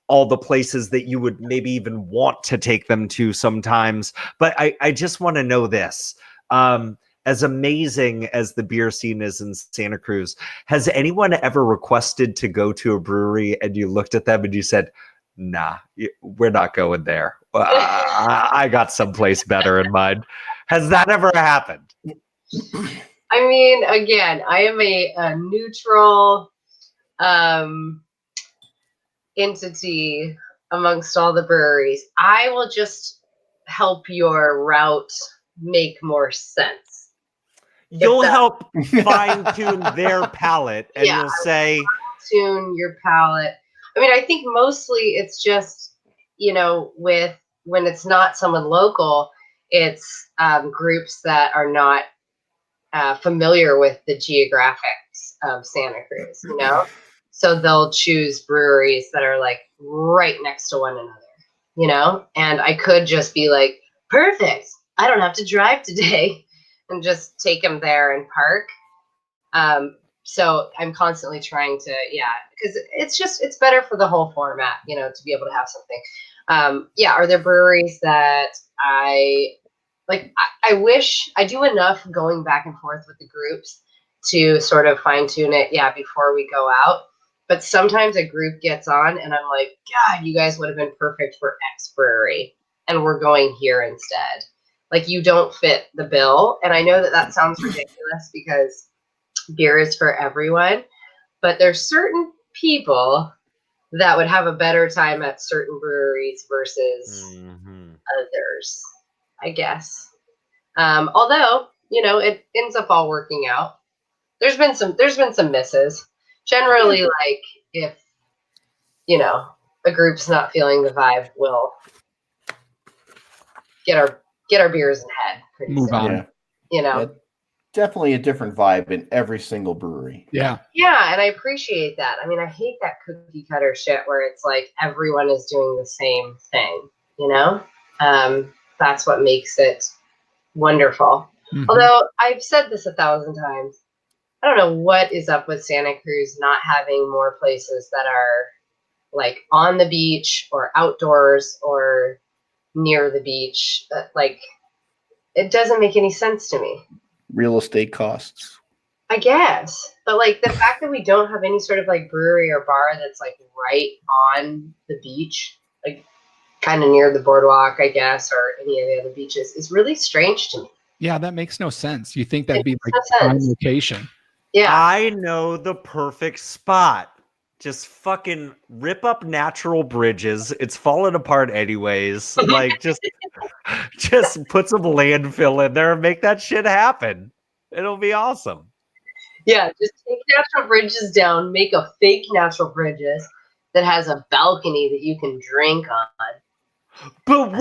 all the places that you would maybe even want to take them to sometimes. But I just want to know this. As amazing as the beer scene is in Santa Cruz, has anyone ever requested to go to a brewery and you looked at them and you said, nah, we're not going there. I got someplace better in mind. Has that ever happened? I mean, again, I am a neutral entity amongst all the breweries. I will just help your route make more sense. You'll help fine-tune their palate, and you'll say... Tune your palate. I mean, I think mostly it's just, when it's not someone local, it's groups that are not familiar with the geographics of Santa Cruz, So they'll choose breweries that are like right next to one another, And I could just be like, perfect, I don't have to drive today. And just take them there and park. So I'm constantly trying to, because it's better for the whole format, to be able to have something. Are there breweries that I like? I wish I do enough going back and forth with the groups to sort of fine tune it, before we go out. But sometimes a group gets on and I'm like, God, you guys would have been perfect for X brewery. And we're going here instead. Like you don't fit the bill. And I know that sounds ridiculous because beer is for everyone, but there's certain people that would have a better time at certain breweries versus others, I guess. Although, it ends up all working out. There's been some misses. Generally, like if, a group's not feeling the vibe, we'll get our beers in head. Move on. Definitely a different vibe in every single brewery. Yeah. Yeah, and I appreciate that. I mean, I hate that cookie cutter shit where it's like everyone is doing the same thing, That's what makes it wonderful. Mm-hmm. Although I've said this 1,000 times, I don't know what is up with Santa Cruz not having more places that are like on the beach or outdoors or near the beach. Like, it doesn't make any sense to me. Real estate costs, I guess, but like the fact that we don't have any sort of like brewery or bar that's like right on the beach, like kind of near the boardwalk, I guess, or any of the other beaches is really strange to me. Yeah, that makes no sense. You think that'd be like prime location. Yeah. I know the perfect spot. Just fucking rip up natural bridges. It's falling apart anyways. Like just put some landfill in there and make that shit happen. It'll be awesome. Yeah, just take natural bridges down, make a fake natural bridges that has a balcony that you can drink on. But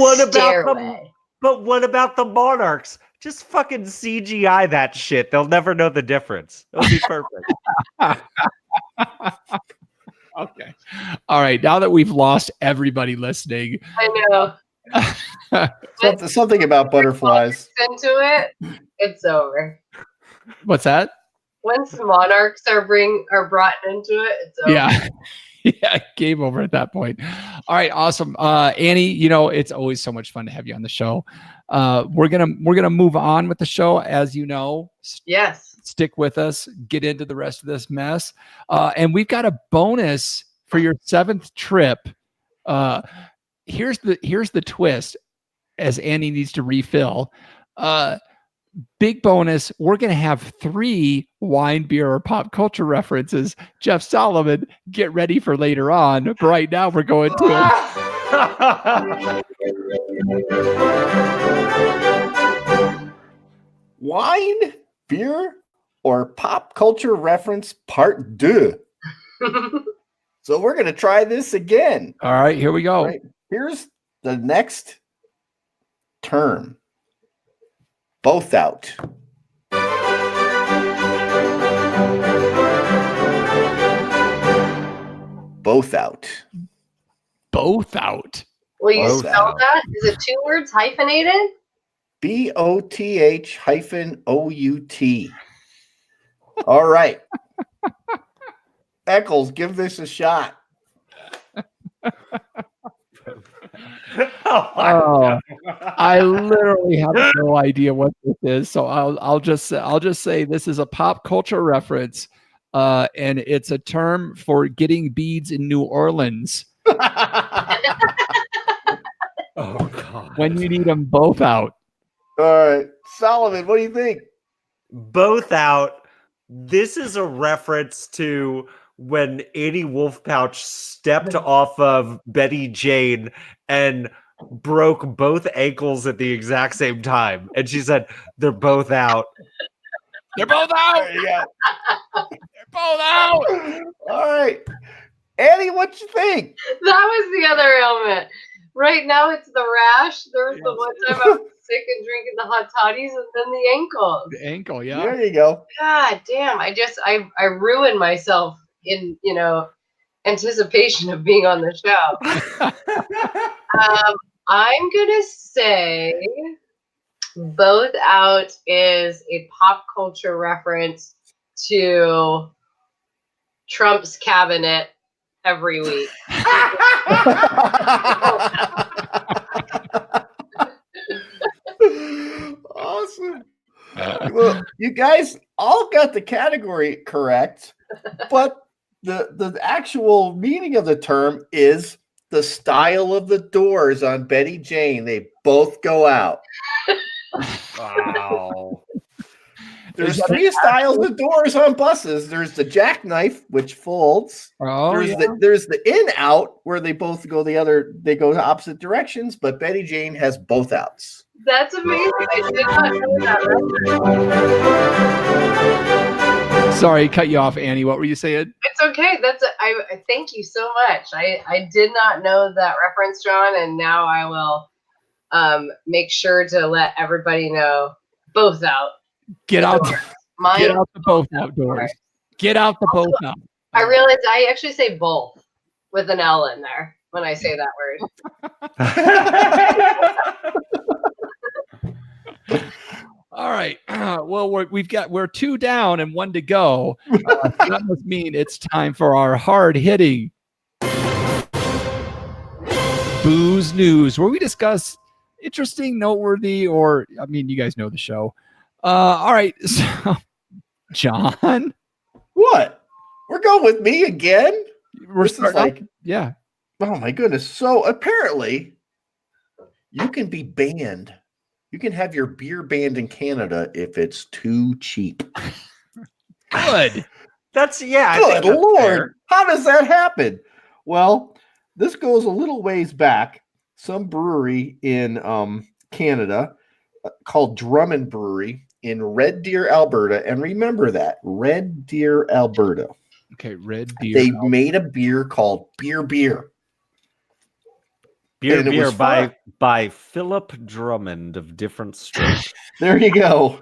what about the Monarchs? Just fucking CGI that shit. They'll never know the difference. It'll be perfect. Okay. All right. Now that we've lost everybody listening. I know. Something about butterflies. Into it, it's over. What's that? Once monarchs are brought into it, it's over. Yeah. Yeah, game over at that point. All right, awesome. Annie, you know, it's always so much fun to have you on the show. We're gonna move on with the show, as you know. Yes. Stick with us, get into the rest of this mess. And we've got a bonus for your 7th trip. Here's the twist as Annie needs to refill. Big bonus. We're going to have 3 wine, beer, or pop culture references. Jeff Solomon, get ready for later on. But right now we're going to Wine, beer, or pop culture reference part 2. So we're going to try this again. All right, here we go. All right, here's the next term. Both out. Both out. Both out. Will you Both spell out. that? Is it 2 words hyphenated? BOTH-OUT. All right. Eccles, give this a shot. Oh, I literally have no idea what this is. So I'll just say this is a pop culture reference, and it's a term for getting beads in New Orleans Oh God. when you need them both out. All right. Solomon, what do you think? Both out. This is a reference to when Annie Wolf-Pautsch stepped off of Betty Jane and broke both ankles at the exact same time. And she said, they're both out. They're both out. There you go. They're both out. All right. Annie, what you think? That was the other ailment. Right now it's the rash. There was the one time I was sick and drinking the hot toddies, and then the ankles. The ankle, yeah. There you go. God damn! I ruined myself in anticipation of being on the show. I'm gonna say both out is a pop culture reference to Trump's cabinet every week. Awesome. Well, you guys all got the category correct, but the actual meaning of the term is the style of the doors on Betty Jane. They both go out. Wow. There's 3 styles of doors on buses. There's the jackknife, which folds. Oh, There's the in-out where they both go they go opposite directions, but Betty Jane has both outs. That's amazing. I did not know that. Sorry, cut you off, Annie. What were you saying? It's okay. I thank you so much. I did not know that reference, John, and now I will make sure to let everybody know. Both out. Get out. Mine. Get out the both outdoors. Get out the both out. I realized I actually say both with an L in there when I say that word. All right. Well, we're 2 down and 1 to go. That must mean it's time for our hard hitting booze news, where we discuss interesting, noteworthy, or you guys know the show. All right. So, John, What? We're going with me again? we're This is starting like- yeah. Oh my goodness. So apparently you can be banned. You can have your beer banned in Canada if it's too cheap. Good. That's I Good think that's Lord. fair. How does that happen? Well, this goes a little ways back. Some brewery in Canada called Drummond Brewery in Red Deer, Alberta. And remember that, Red Deer, Alberta. Okay, Red Deer. They made a beer called Beer Beer. Beer And it Beer was fun. by Philip Drummond of Different Strokes. There you go.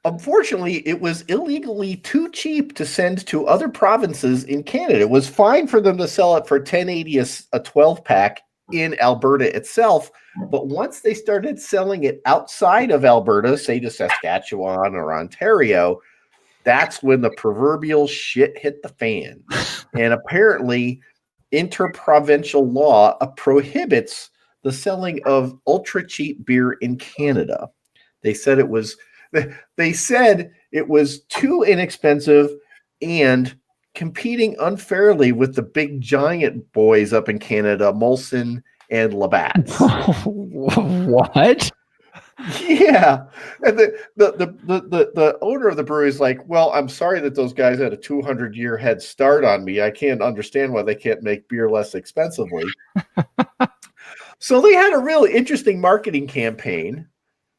Unfortunately, it was illegally too cheap to send to other provinces in Canada. It was fine for them to sell it for $10.80 a 12-pack in Alberta itself. But once they started selling it outside of Alberta, say to Saskatchewan or Ontario, that's when the proverbial shit hit the fan. And apparently interprovincial law prohibits the selling of ultra cheap beer in Canada. They said it was too inexpensive and competing unfairly with the big giant boys up in Canada, Molson and Labatt's. What? Yeah, and the owner of the brewery is like, well, I'm sorry that those guys had a 200-year head start on me. I can't understand why they can't make beer less expensively. So they had a really interesting marketing campaign.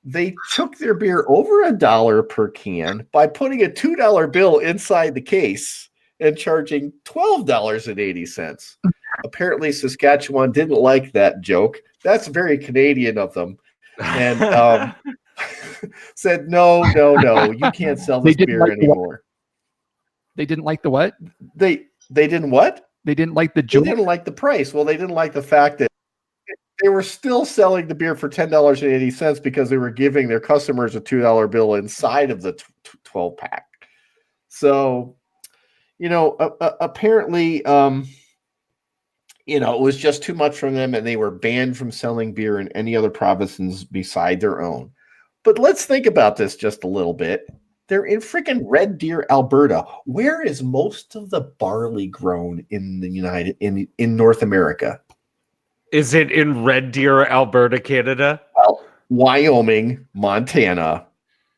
They took their beer over $1 per can by putting a $2 bill inside the case and charging $12.80. Apparently, Saskatchewan didn't like that joke. That's very Canadian of them. And said, no, you can't sell this beer anymore. They didn't like the what? They didn't what? They didn't like the joke? They didn't like the price. Well, they didn't like the fact that they were still selling the beer for $10.80 because they were giving their customers a $2 bill inside of the 12-pack. So, apparently, it was just too much from them, and they were banned from selling beer in any other provinces beside their own. But let's think about this just a little bit. They're in freaking Red Deer, Alberta. Where is most of the barley grown in the in North America? Is it in Red Deer, Alberta, Canada? Well, Wyoming, Montana,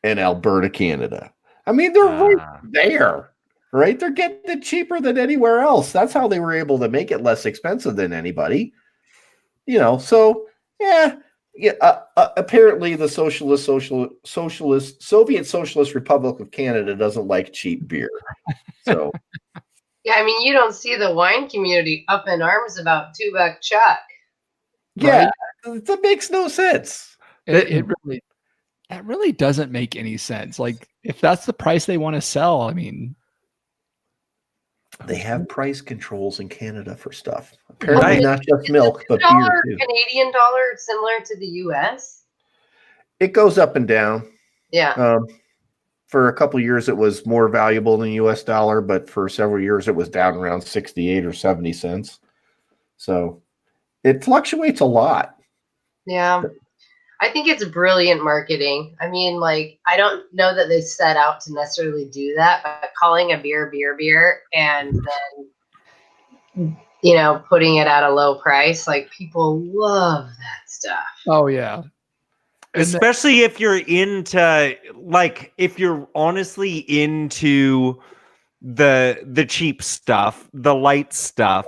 and Alberta, Canada. I mean, they're right there, right? They're getting it cheaper than anywhere else. That's how they were able to make it less expensive than anybody. So yeah. Apparently, the Soviet Socialist Republic of Canada doesn't like cheap beer. So yeah, I mean, you don't see the wine community up in arms about $2 Chuck. Yeah, right? That makes no sense. It really doesn't make any sense. Like, if that's the price they want to sell, I mean, they have price controls in Canada for stuff. Apparently, not just milk, but beer too. Canadian dollar similar to the U.S.? It goes up and down. Yeah. For a couple of years, it was more valuable than the U.S. dollar, but for several years, it was down around 68 or 70 cents. So it fluctuates a lot. Yeah. I think it's brilliant marketing. I mean, like, I don't know that they set out to necessarily do that, but calling a beer, and then, putting it at a low price, like, people love that stuff. Oh, yeah. Especially if you're if you're honestly into the cheap stuff, the light stuff,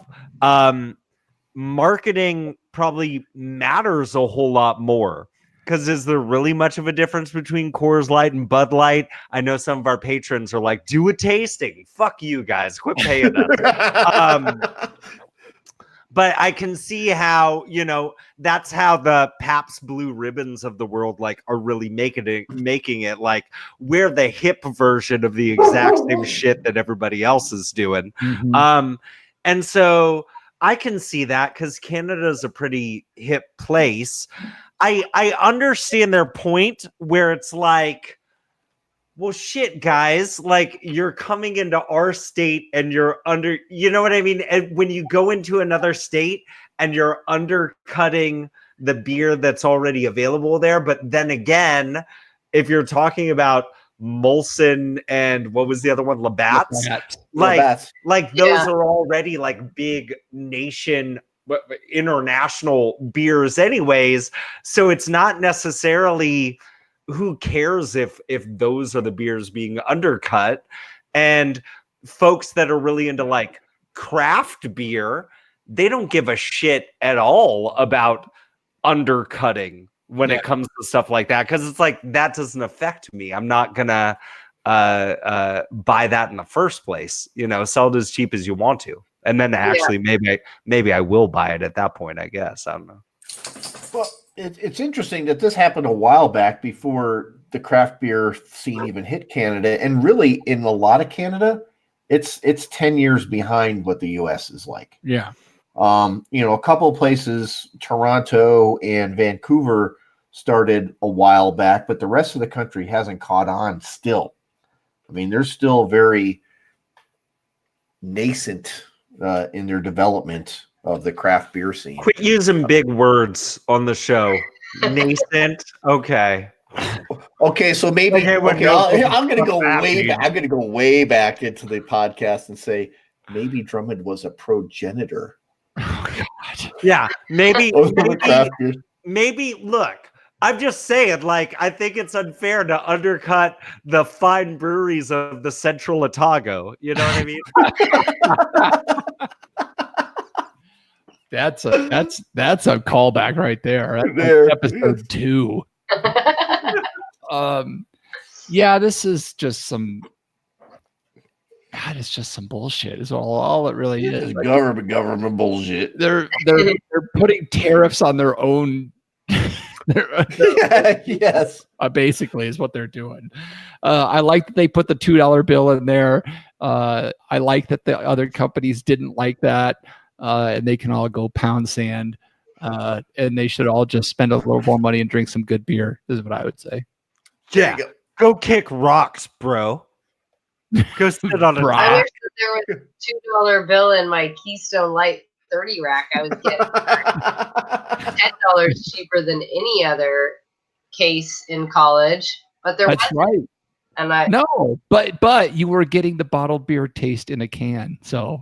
marketing probably matters a whole lot more. Because is there really much of a difference between Coors Light and Bud Light? I know some of our patrons are like, do a tasting. Fuck you guys. Quit paying us. But I can see how, that's how the Pabst Blue Ribbons of the world, like, are really making it like we're the hip version of the exact same shit that everybody else is doing. Mm-hmm. And so I can see that because Canada is a pretty hip place. I understand their point where it's like, well, shit, guys, like, you're coming into our state and you're you know what I mean? And when you go into another state and you're undercutting the beer that's already available there. But then again, if you're talking about Molson and what was the other one? Labatt's. Like those are already like big international beers anyways. So it's not necessarily who cares if those are the beers being undercut. And folks that are really into like craft beer, they don't give a shit at all about undercutting when it comes to stuff like that, because it's like, that doesn't affect me. I'm not gonna buy that in the first place. Sell it as cheap as you want to, and then actually maybe I will buy it at that point, I guess. I don't know. Well, it's interesting that this happened a while back before the craft beer scene even hit Canada, and really in a lot of Canada, it's 10 years behind what the US is like. Yeah. A couple of places, Toronto and Vancouver, started a while back, but the rest of the country hasn't caught on still. I mean, they're still very nascent in their development of the craft beer scene. Quit using big words on the show. Nascent. Okay. Okay, so maybe Okay, I'm going to go that way means. back. I'm going to go way back into the podcast and say maybe Drummond was a progenitor. Oh God. Yeah, maybe, of the craft beer. maybe. Look, I'm just saying. Like, I think it's unfair to undercut the fine breweries of the Central Otago. You know what I mean? That's a callback right there. That's There. episode 2. Yeah, this is just some. God, it's just some bullshit. Is all it really is. Like, Government bullshit. they're putting tariffs on their own. Yes. Basically, is what they're doing. I like that they put the $2 bill in there. I like that the other companies didn't like that, and they can all go pound sand. And they should all just spend a little more money and drink some good beer. Is what I would say. Yeah. Go kick rocks, bro. Go sit on a Bro. I wish that there was a $2 bill in my Keystone Light 30 rack. I was getting $10 cheaper than any other case in college, but there That's wasn't. right. And I No, but you were getting the bottled beer taste in a can. So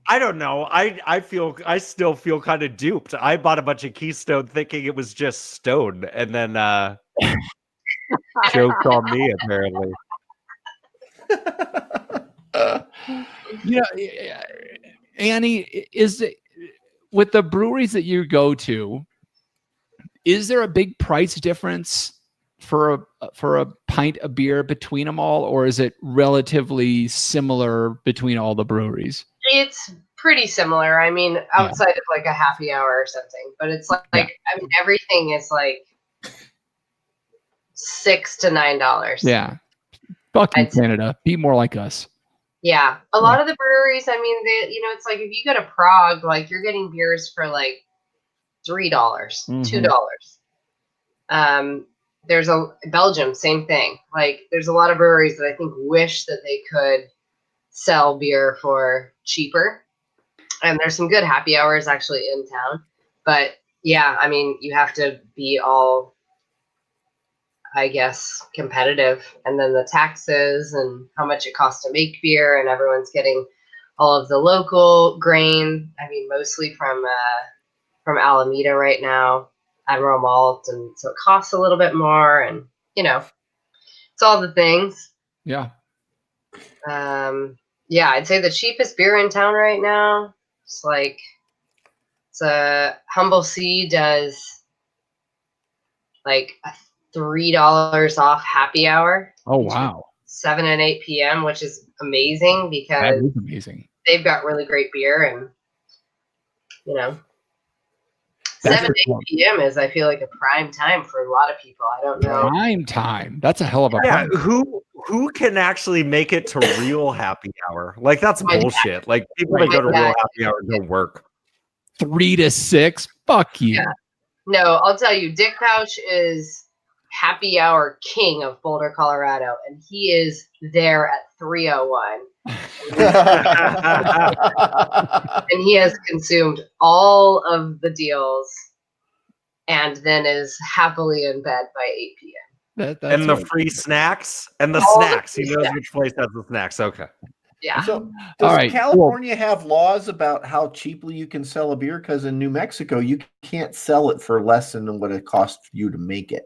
I don't know. I still feel kind of duped. I bought a bunch of Keystone thinking it was just Stone, and then joked on me apparently. Annie, is it with the breweries that you go to? Is there a big price difference for a pint of beer between them all, or is it relatively similar between all the breweries? It's pretty similar. I mean, outside of like a happy hour or something, but it's like I mean, everything is like $6 to $9. Yeah, fuck you, Canada. Be more like us. Yeah, a lot of the breweries. I mean, it's like if you go to Prague, like you're getting beers for like $3, $2. There's a Belgium, same thing. Like there's a lot of breweries that I think wish that they could sell beer for cheaper. And there's some good happy hours actually in town. But yeah, I mean, you have to be all, I guess, competitive. And then the taxes and how much it costs to make beer, and everyone's getting all of the local grain. I mean, mostly from Alameda right now, Admiral Malt, and so it costs a little bit more, and it's all the things. Yeah. Yeah, I'd say the cheapest beer in town right now, it's a Humble Sea does like a $3 off happy hour. Oh wow. 7 and 8 p.m., which is amazing because That is amazing. they've got really great beer, and 7 to 8 p.m. is, I feel like, a prime time for a lot of people. I don't know. Prime time. That's a hell of a Yeah, prime. who can actually make it to real happy hour? Like that's bullshit. Like people that go to real happy hour don't work. 3 to 6. Fuck you. Yeah. No, I'll tell you, Dick Pouch is happy hour king of Boulder, Colorado, and he is there at 3:01. And he has consumed all of the deals and then is happily in bed by 8 p.m. And the free snacks and the All the snacks. He free knows snacks. which place has the snacks. Okay. Yeah. So does All right, California have laws about how cheaply you can sell a beer? Because in New Mexico, you can't sell it for less than what it costs you to make it.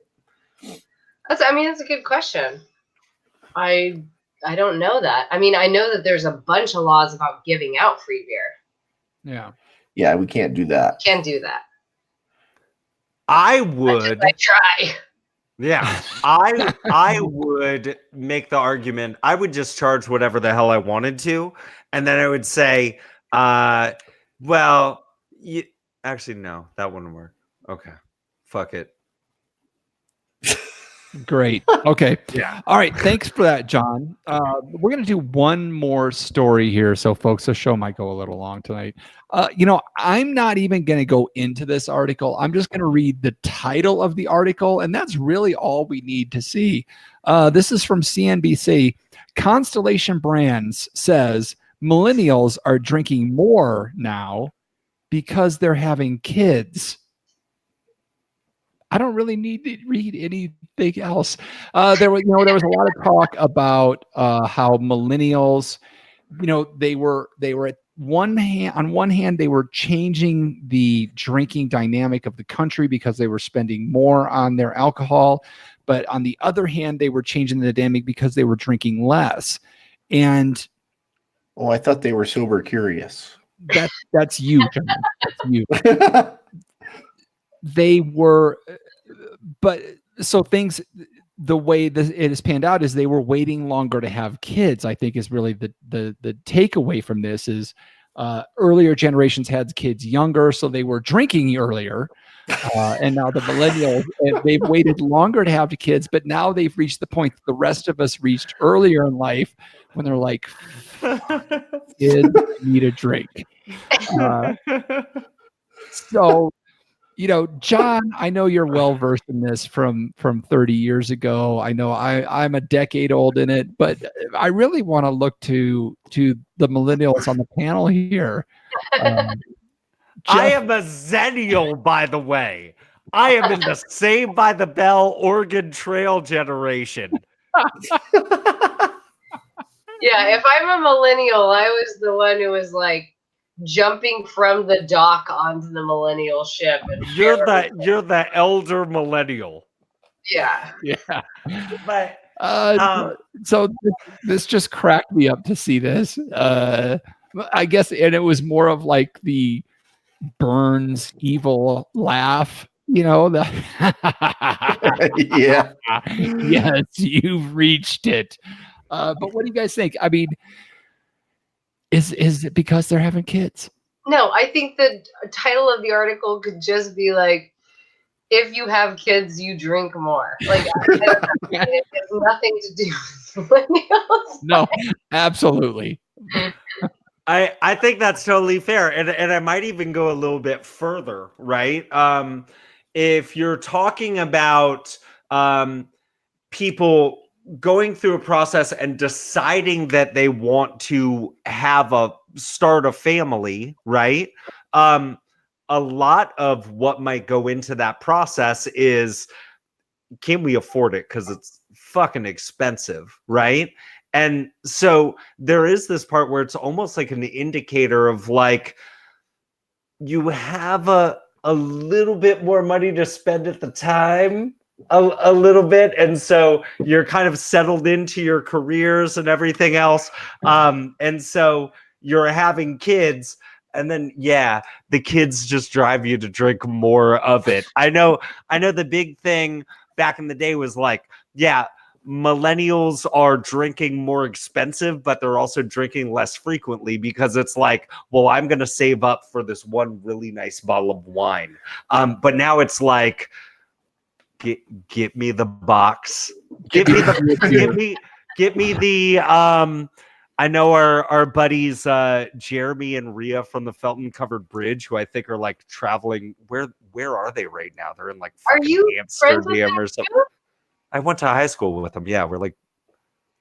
That's a good question. I don't know that. I mean, I know that there's a bunch of laws about giving out free beer. Yeah. Yeah, we can't do that. Can't do that. I would. I try. Yeah, I would make the argument. I would just charge whatever the hell I wanted to, and then I would say, well, actually, no, that wouldn't work. Okay, fuck it. Great. Okay. Yeah. All right. Thanks for that, John. We're going to do one more story here. So, folks, the show might go a little long tonight. I'm not even going to go into this article. I'm just going to read the title of the article, and that's really all we need to see. This is from CNBC. Constellation Brands says millennials are drinking more now because they're having kids. I don't really need to read anything else. There was a lot of talk about how millennials, they were at on one hand, they were changing the drinking dynamic of the country because they were spending more on their alcohol. But on the other hand, they were changing the dynamic because they were drinking less. And I thought they were sober curious. That's you, John. That's you. They were, but so things, the way it has panned out is they were waiting longer to have kids. I think is really the takeaway from this is earlier generations had kids younger, so they were drinking earlier. And now the millennials, they've waited longer to have the kids, but now they've reached the point that the rest of us reached earlier in life when they're like, kids need a drink. So, John, I know you're well versed in this from 30 years ago. I know I'm a decade old in it, but I really want to look to the millennials on the panel here. I am a Zennial, by the way. I am in the Saved by the Bell Oregon Trail generation. Yeah, if I'm a millennial, I was the one who was like jumping from the dock onto the millennial ship. And You're the elder millennial. Yeah. Yeah. But so this just cracked me up to see this. I guess, and it was more of like the Burns evil laugh, yeah. Yes, you've reached it. But what do you guys think? I mean, is it because they're having kids? No, I think the title of the article could just be like, if you have kids, you drink more. Like, it has nothing to do with millennials. No, absolutely. I think that's totally fair. And I might even go a little bit further, right? If you're talking about people going through a process and deciding that they want to start a family, right? A lot of what might go into that process is, can we afford it? Because it's fucking expensive, right? And so there is this part where it's almost like an indicator of like, you have a little bit more money to spend at the time, a little bit. And so you're kind of settled into your careers and everything else. And so you're having kids. And then, yeah, the kids just drive you to drink more of it. I know the big thing back in the day was like, yeah, millennials are drinking more expensive, but they're also drinking less frequently because it's like, well, I'm going to save up for this one really nice bottle of wine. But now it's like, get me the box. Get me the I know our buddies Jeremy and Rhea from the Felton Covered Bridge, who I think are like traveling. Where are they right now? They're in like Amsterdam or something. I went to high school with them. Yeah, we're like,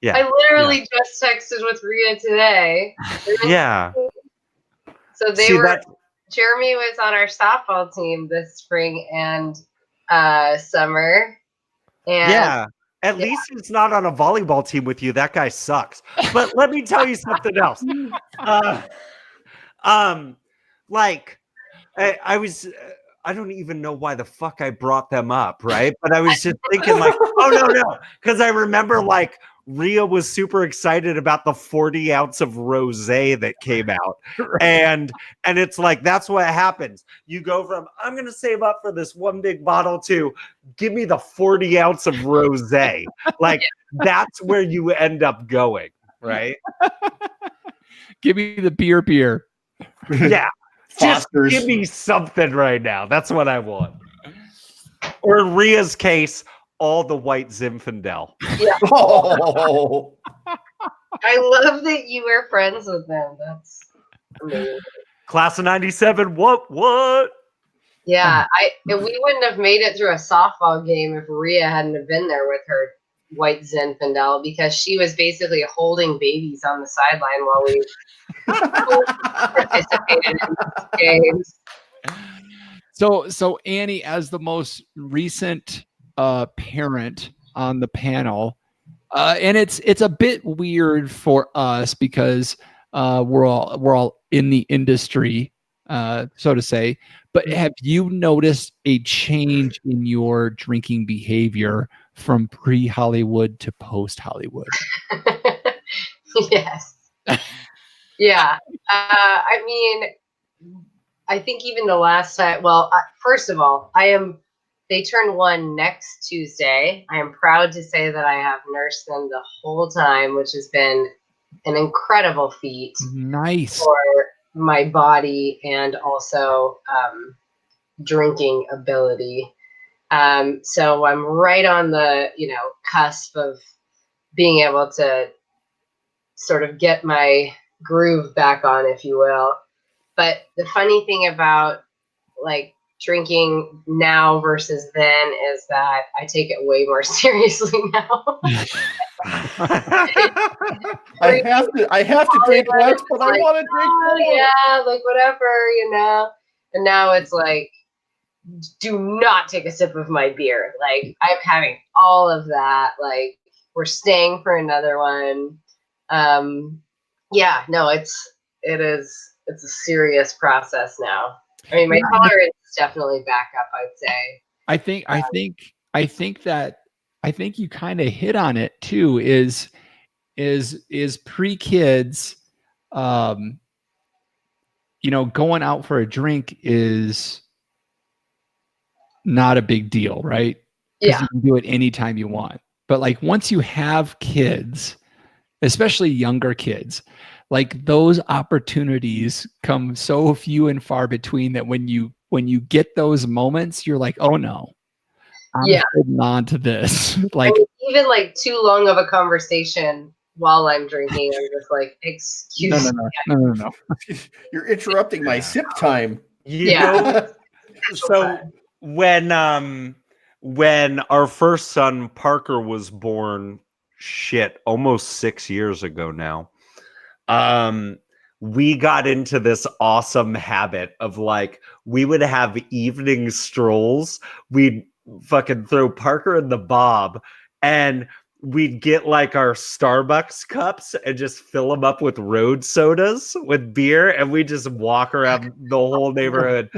yeah. I literally just texted with Rhea today. Yeah. So Jeremy was on our softball team this spring and summer. And yeah. At least he's not on a volleyball team with you. That guy sucks. But let me tell you something else. I don't even know why the fuck I brought them up, right? But I was just thinking like, oh, no. Because I remember like Rhea was super excited about the 40 ounce of rosé that came out. Right. And it's like, that's what happens. You go from, I'm going to save up for this one big bottle to give me the 40 ounce of rosé. Like that's where you end up going, right? Give me the beer. Yeah. Just give me something right now. That's what I want. Or in Rhea's case, all the white Zinfandel. Yeah. Oh. I love that you were friends with them. That's amazing. Class of 97. What? Yeah, we wouldn't have made it through a softball game if Rhea hadn't have been there with her white Zinfandel because she was basically holding babies on the sideline while we participated in games. So Annie, as the most recent parent on the panel, and it's a bit weird for us because we're all in the industry, so to say. But have you noticed a change in your drinking behavior from pre-Hollywood to post-Hollywood? Yes. Yeah. I mean, I think even the last time, well, first of all, they turn 1 next Tuesday. I am proud to say that I have nursed them the whole time, which has been an incredible feat. Nice. For my body and also drinking ability. So I'm right on the, cusp of being able to sort of get my groove back on, if you will. But the funny thing about like drinking now versus then is that I take it way more seriously now. I have to drink less, but I want to drink more. Yeah, like whatever. And now it's like, do not take a sip of my beer. Like I'm having all of that. Like we're staying for another one. Yeah, no, it's a serious process now. I mean, my tolerance is definitely back up, I'd say. I think you kind of hit on it too, is pre-kids, going out for a drink is not a big deal, right? Because you can do it anytime you want. But like once you have kids, especially younger kids, like those opportunities come so few and far between that when you get those moments, you're like, oh no, I'm holding on to this. Like, I mean, even like too long of a conversation while I'm drinking, I'm just like, excuse me. No. You're interrupting my sip time. So when our first son Parker was born, almost 6 years ago now, we got into this awesome habit of like, we would have evening strolls. We'd fucking throw Parker in the Bob and we'd get like our Starbucks cups and just fill them up with road sodas with beer. And we just walk around the whole neighborhood,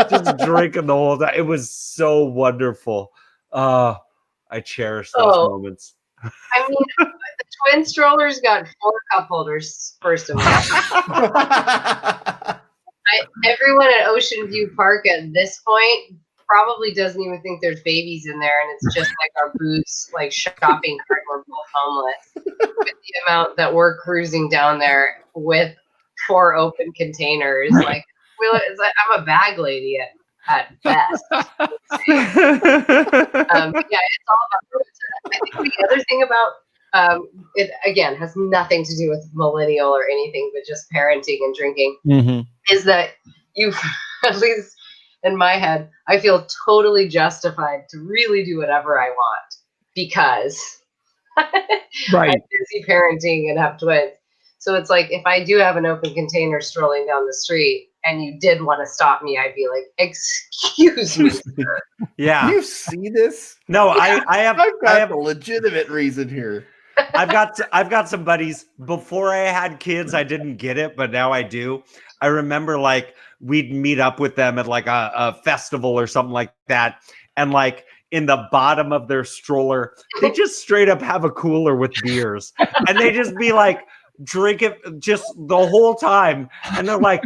just drinking the whole time. It was so wonderful. I cherish those moments. I mean, the twin strollers got 4 cup holders, first of all. Everyone at Ocean View Park at this point probably doesn't even think there's babies in there, and it's just like our boots, like shopping cart. We're both homeless with the amount that we're cruising down there with 4 open containers. Like, it's like I'm a bag lady at best. Yeah, it's all about roots. I think the other thing about it, again, has nothing to do with millennial or anything, but just parenting and drinking, is that at least in my head, I feel totally justified to really do whatever I want because I'm busy parenting and have twins. So it's like, if I do have an open container strolling down the street and you did want to stop me, I'd be like, excuse me, sir. Yeah. Do you see this? No, I have a legitimate reason here. I've got some buddies. Before I had kids, I didn't get it, but now I do. I remember like we'd meet up with them at like a festival or something like that. And like in the bottom of their stroller, they just straight up have a cooler with beers. And they just be like, drink it just the whole time. And they're like,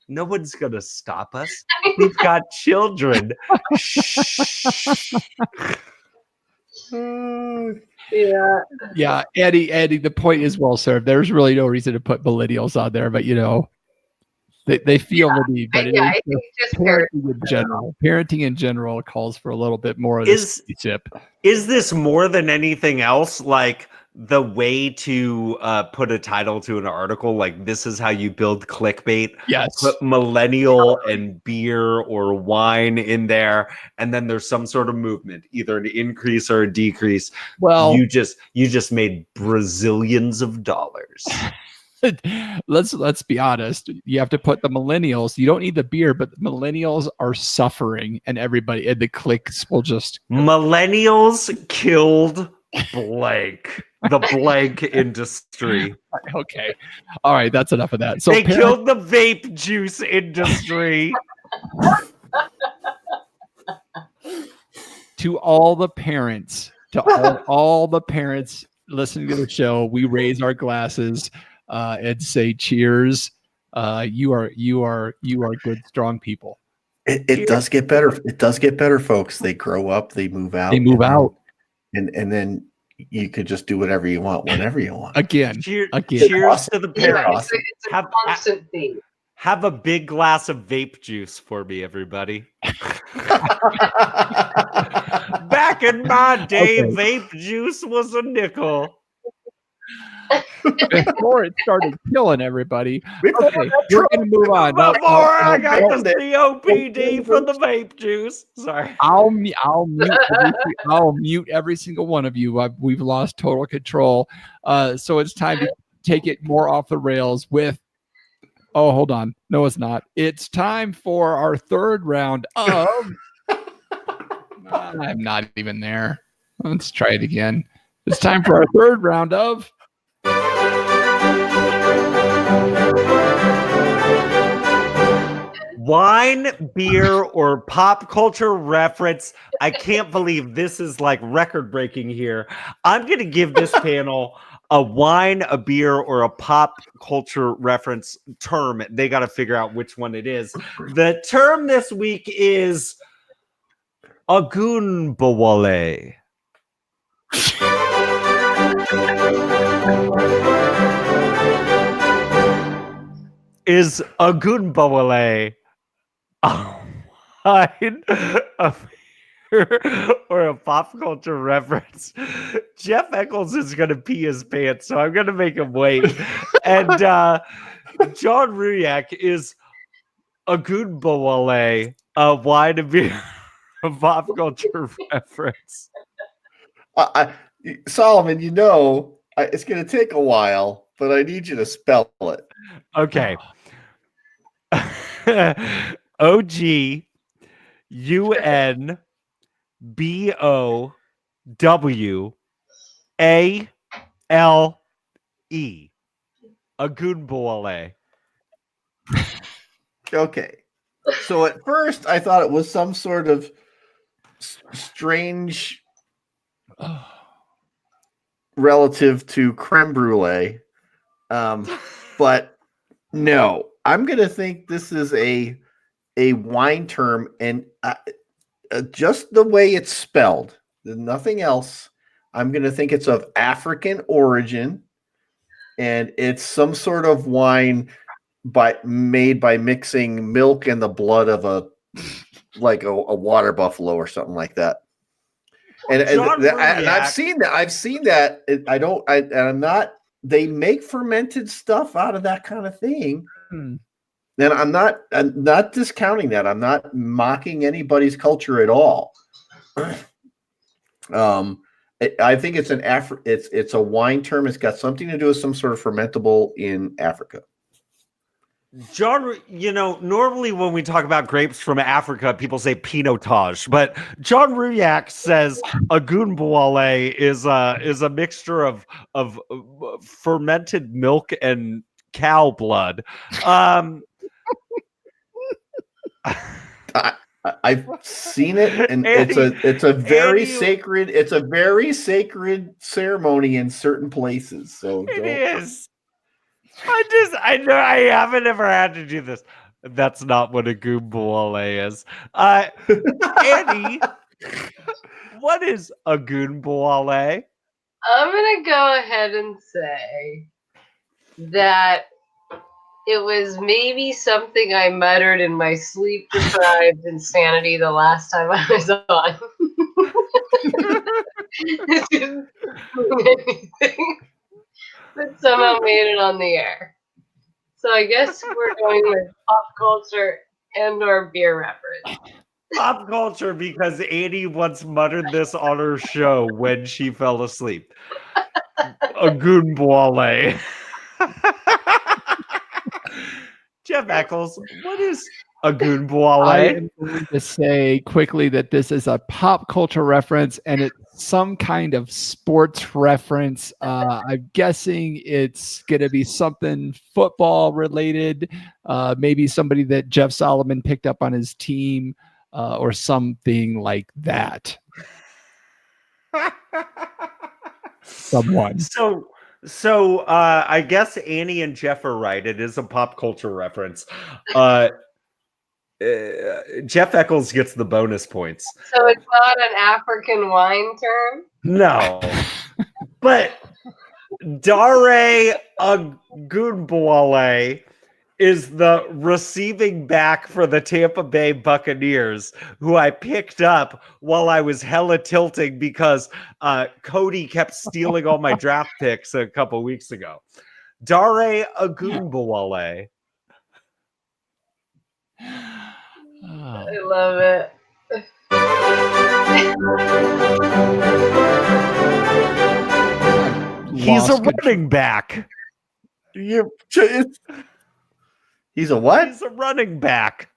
no one's going to stop us. We've got children. Yeah, Eddie, the point is well served. There's really no reason to put millennials on there, but they feel the need. But I think just parenting in general calls for a little bit more of this tip. Is this more than anything else like the way to put a title to an article, like this is how you build clickbait. Yes. Put millennial and beer or wine in there, and then there's some sort of movement, either an increase or a decrease. Well, you just made Brazilians of dollars. let's be honest. You have to put the millennials. You don't need the beer, but the millennials are suffering, and everybody and the clicks will just. Millennials killed blank. The blank industry. Okay. All right. That's enough of that. So they killed the vape juice industry. To all the parents, all the parents listening to the show, we raise our glasses and say cheers. You are good, strong people. It does get better. It does get better, folks. They grow up, they move out. And then you could just do whatever you want, whenever you want. Again. Cheers Awesome. to the parents. Awesome. It's a constant theme. Have a big glass of vape juice for me, everybody. Back in my day, vape juice was a nickel. Before it started killing everybody. Before Okay, we're going to move on. Before I got the COPD from the vape juice. Sorry. I'll mute every single one of you. We've lost total control. So it's time to take it more off the rails with. Oh, hold on. No, it's not. It's time for our third round of. I'm not even there. Let's try it again. It's time for our third round of. Wine, beer, or pop culture reference. I can't believe this is like record breaking here. I'm going to give this panel a wine, a beer, or a pop culture reference term. They got to figure out which one it is. The term this week is Agunbawale. Is Agunbawale a wine, a beer, or a pop culture reference? Jeff Eccles is going to pee his pants, so I'm going to make him wait. And John Ruyak is Agunbawale, a wine, a beer, a pop culture reference. Solomon, it's going to take a while, but I need you to spell it. Okay. Ogunbowale. Agunbowale. Okay. So at first I thought it was some sort of strange relative to creme brulee. But no, I'm going to think this is a wine term, and just the way it's spelled, nothing else. I'm going to think it's of African origin, and it's some sort of wine made by mixing milk and the blood of a water buffalo or something like that. And I've seen that. I'm not. They make fermented stuff out of that kind of thing. And I'm not discounting that. I'm not mocking anybody's culture at all. I think it's it's a wine term. It's got something to do with some sort of fermentable in Africa. John, normally when we talk about grapes from Africa, people say Pinotage, but John Ruyak says Agunbowale is a mixture of fermented milk and cow blood. I've seen it, and it's a very sacred ceremony in certain places. So it is. I know I haven't ever had to do this. That's not what a Agunbowale is. Annie, what is a Agunbowale? I'm gonna go ahead and say that it was maybe something I muttered in my sleep-deprived insanity the last time I was on. It's just anything that somehow made it on the air. So I guess we're going with pop culture and or beer reference. Pop culture, because Annie once muttered this on her show when she fell asleep. A goonbwale. Jeff Eccles, what is a I goonbwale? am going to say quickly that this is a pop culture reference and it's some kind of sports reference. I'm guessing it's going to be something football related, maybe somebody that Jeff Solomon picked up on his team or something like that. Someone. So I guess Annie and Jeff are right. It is a pop culture reference. Jeff Eccles gets the bonus points. So it's not an African wine term? No. But Dare Ogunbowale is the receiving back for the Tampa Bay Buccaneers, who I picked up while I was hella tilting because Cody kept stealing all my draft picks a couple weeks ago. Dare Ogunbowale. I love it. He's a running back. He's a what? He's a running back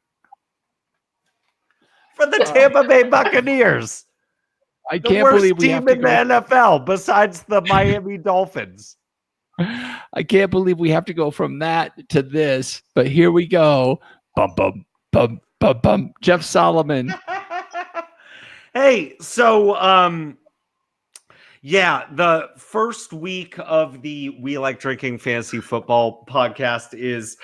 for the Tampa Bay Buccaneers. I The can't worst believe we have team to in the NFL besides the Miami Dolphins. I can't believe we have to go from that to this, but here we go. Bum, bum, bum, bum, bum. Jeff Solomon. Hey, so yeah, the first week of the We Like Drinking Fantasy Football podcast is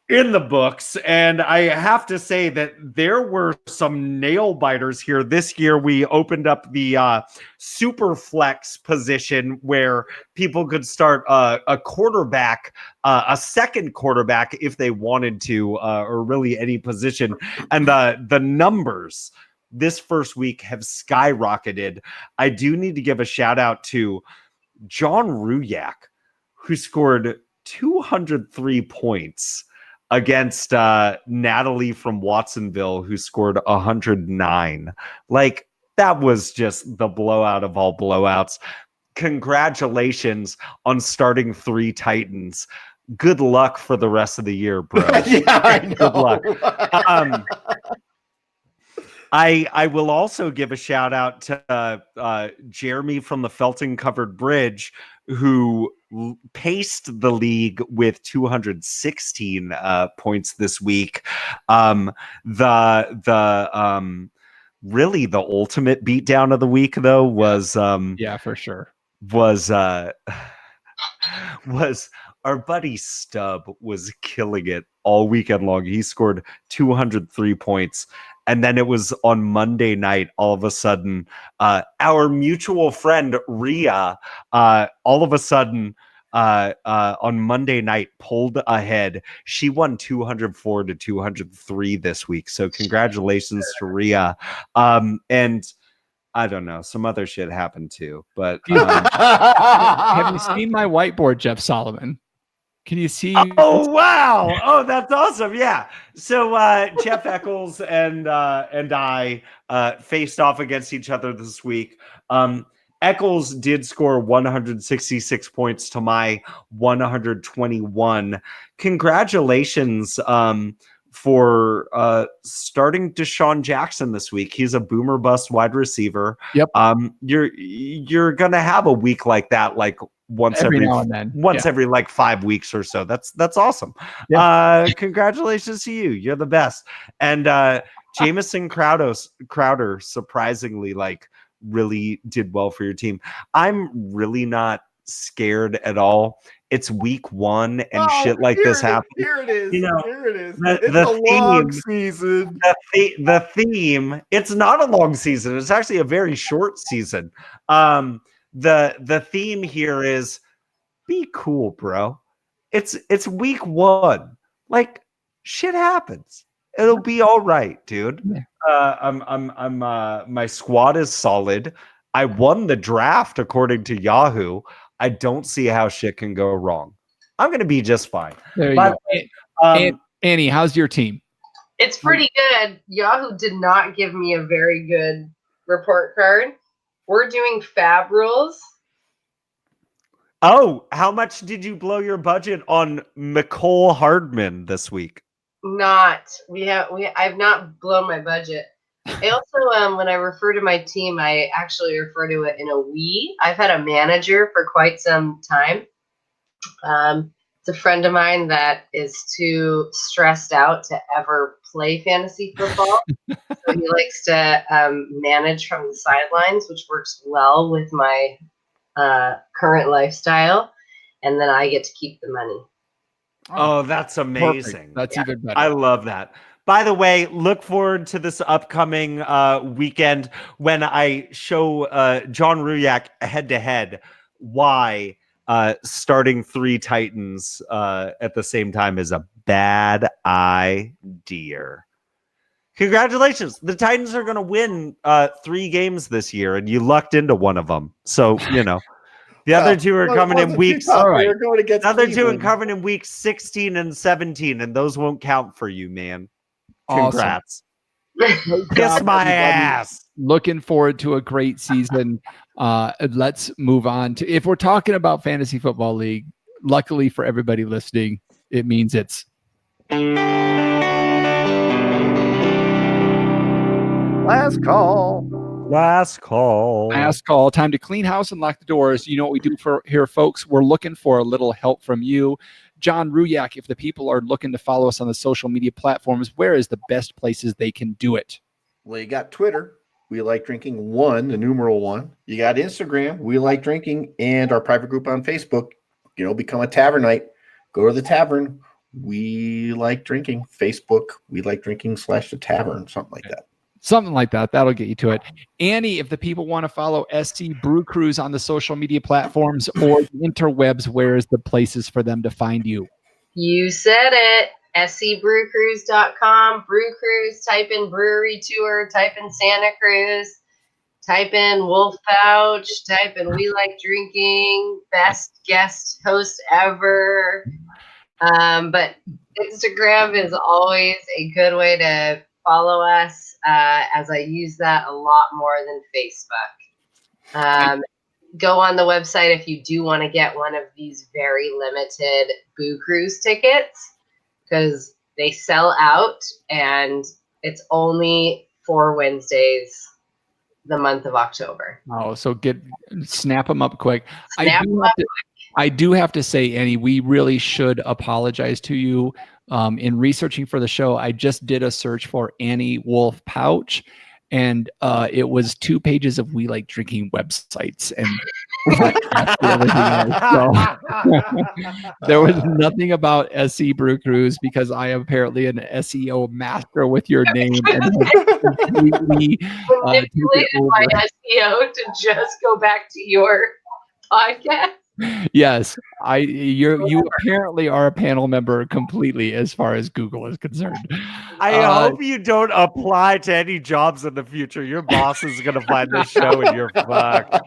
in the books, and I have to say that there were some nail biters here. This year we opened up the super flex position where people could start a quarterback, a second quarterback if they wanted to, or really any position, and the numbers this first week have skyrocketed. I do need to give a shout out to John Ruyak, who scored 203 points against Natalie from Watsonville, who scored 109. Like, that was just the blowout of all blowouts. Congratulations on starting 3 Titans. Good luck for the rest of the year, bro. Yeah, I know. Good luck. I will also give a shout out to Jeremy from the Felton Covered Bridge, who paced the league with 216 points this week. Really the ultimate beatdown of the week, though, was Yeah, for sure. Was our buddy Stubb was killing it all weekend long. He scored 203 points. And then it was on Monday night, all of a sudden, our mutual friend, Rhea, all of a sudden, on Monday night, pulled ahead. She won 204 to 203 this week. So congratulations to Rhea. And I don't know, some other shit happened too. But have you seen my whiteboard, Jeff Solomon? Can you see? Oh, wow. Oh, that's awesome. Yeah. So Jeff Eccles and I faced off against each other this week. Eccles did score 166 points to my 121. Congratulations for starting Deshaun Jackson this week. He's a boomer bust wide receiver. Yep. You're gonna have a week like that, like once every now and then. Every like 5 weeks or so. That's awesome. Yeah. Congratulations to you. You're the best. And Jamison Crowder surprisingly like really did well for your team. I'm really not scared at all. It's week 1 and shit like this happens. Here it is. You know, here it is. It's a long season. The theme, it's not a long season. It's actually a very short season. The theme here is be cool, bro. It's week 1. Like, shit happens. It'll be all right, dude. Yeah. My squad is solid. I won the draft according to Yahoo. I don't see how shit can go wrong. I'm gonna be just fine. There you By go. the way, Annie, how's your team? It's pretty good. Yahoo did not give me a very good report card. We're doing fab rules. oh, how much did you blow your budget on McCole Hardman this week? I've not blown my budget. I also when I refer to my team, I actually refer to it in a we. I've had a manager for quite some time. It's a friend of mine that is too stressed out to ever play fantasy football. So he likes to manage from the sidelines, which works well with my current lifestyle. And then I get to keep the money. Oh, that's amazing. Perfect. That's even better. I love that. By the way, look forward to this upcoming weekend when I show John Ruyak head-to-head why starting 3 Titans at the same time is a bad idea. Congratulations. The Titans are going to win 3 games this year, and you lucked into one of them. So, the other 2 are coming in weeks. All right. We're going against The other 2 are Cleveland. coming in weeks 16 and 17, and those won't count for you, man. Awesome. Congrats. Great Kiss job, my everybody. ass. Looking forward to a great season. Let's move on to, if we're talking about Fantasy Football League, luckily for everybody listening, it means it's Last call. Last call. last call. Time to clean house and lock the doors. You know what we do for here, folks? We're looking for a little help from you. John Ruyak, if the people are looking to follow us on the social media platforms, where is the best places they can do it? Well, you got Twitter. We Like Drinking 1, the numeral 1. You got Instagram. We Like Drinking, and our private group on Facebook. Become a tavernite. Go to the tavern. We Like Drinking. Facebook. We Like Drinking / the tavern. Something like that. Something like that. That'll get you to it. Annie, if the people want to follow SC Brew Cruise on the social media platforms or the interwebs, where is the places for them to find you? You said it. scbrewcruise.com. Brew Cruise. Type in brewery tour. Type in Santa Cruz. Type in Wolf-Pautsch. Type in We Like Drinking. Best guest host ever. But Instagram is always a good way to follow us, as I use that a lot more than Facebook. Go on the website if you do want to get one of these very limited Boo Cruise tickets, because they sell out and it's only 4 Wednesdays the month of October. Oh, so snap them up quick. Snap them up. I do have to say, Annie, we really should apologize to you. In researching for the show, I just did a search for Annie Wolf-Pautsch, and it was 2 pages of We Like Drinking websites, and there was nothing about SC Brew Cruise, because I am apparently an SEO master with your name, and completely manipulated my SEO to just go back to your podcast. Yes, you apparently are a panel member completely as far as Google is concerned. I hope you don't apply to any jobs in the future. Your boss is going to find this show and you're fucked.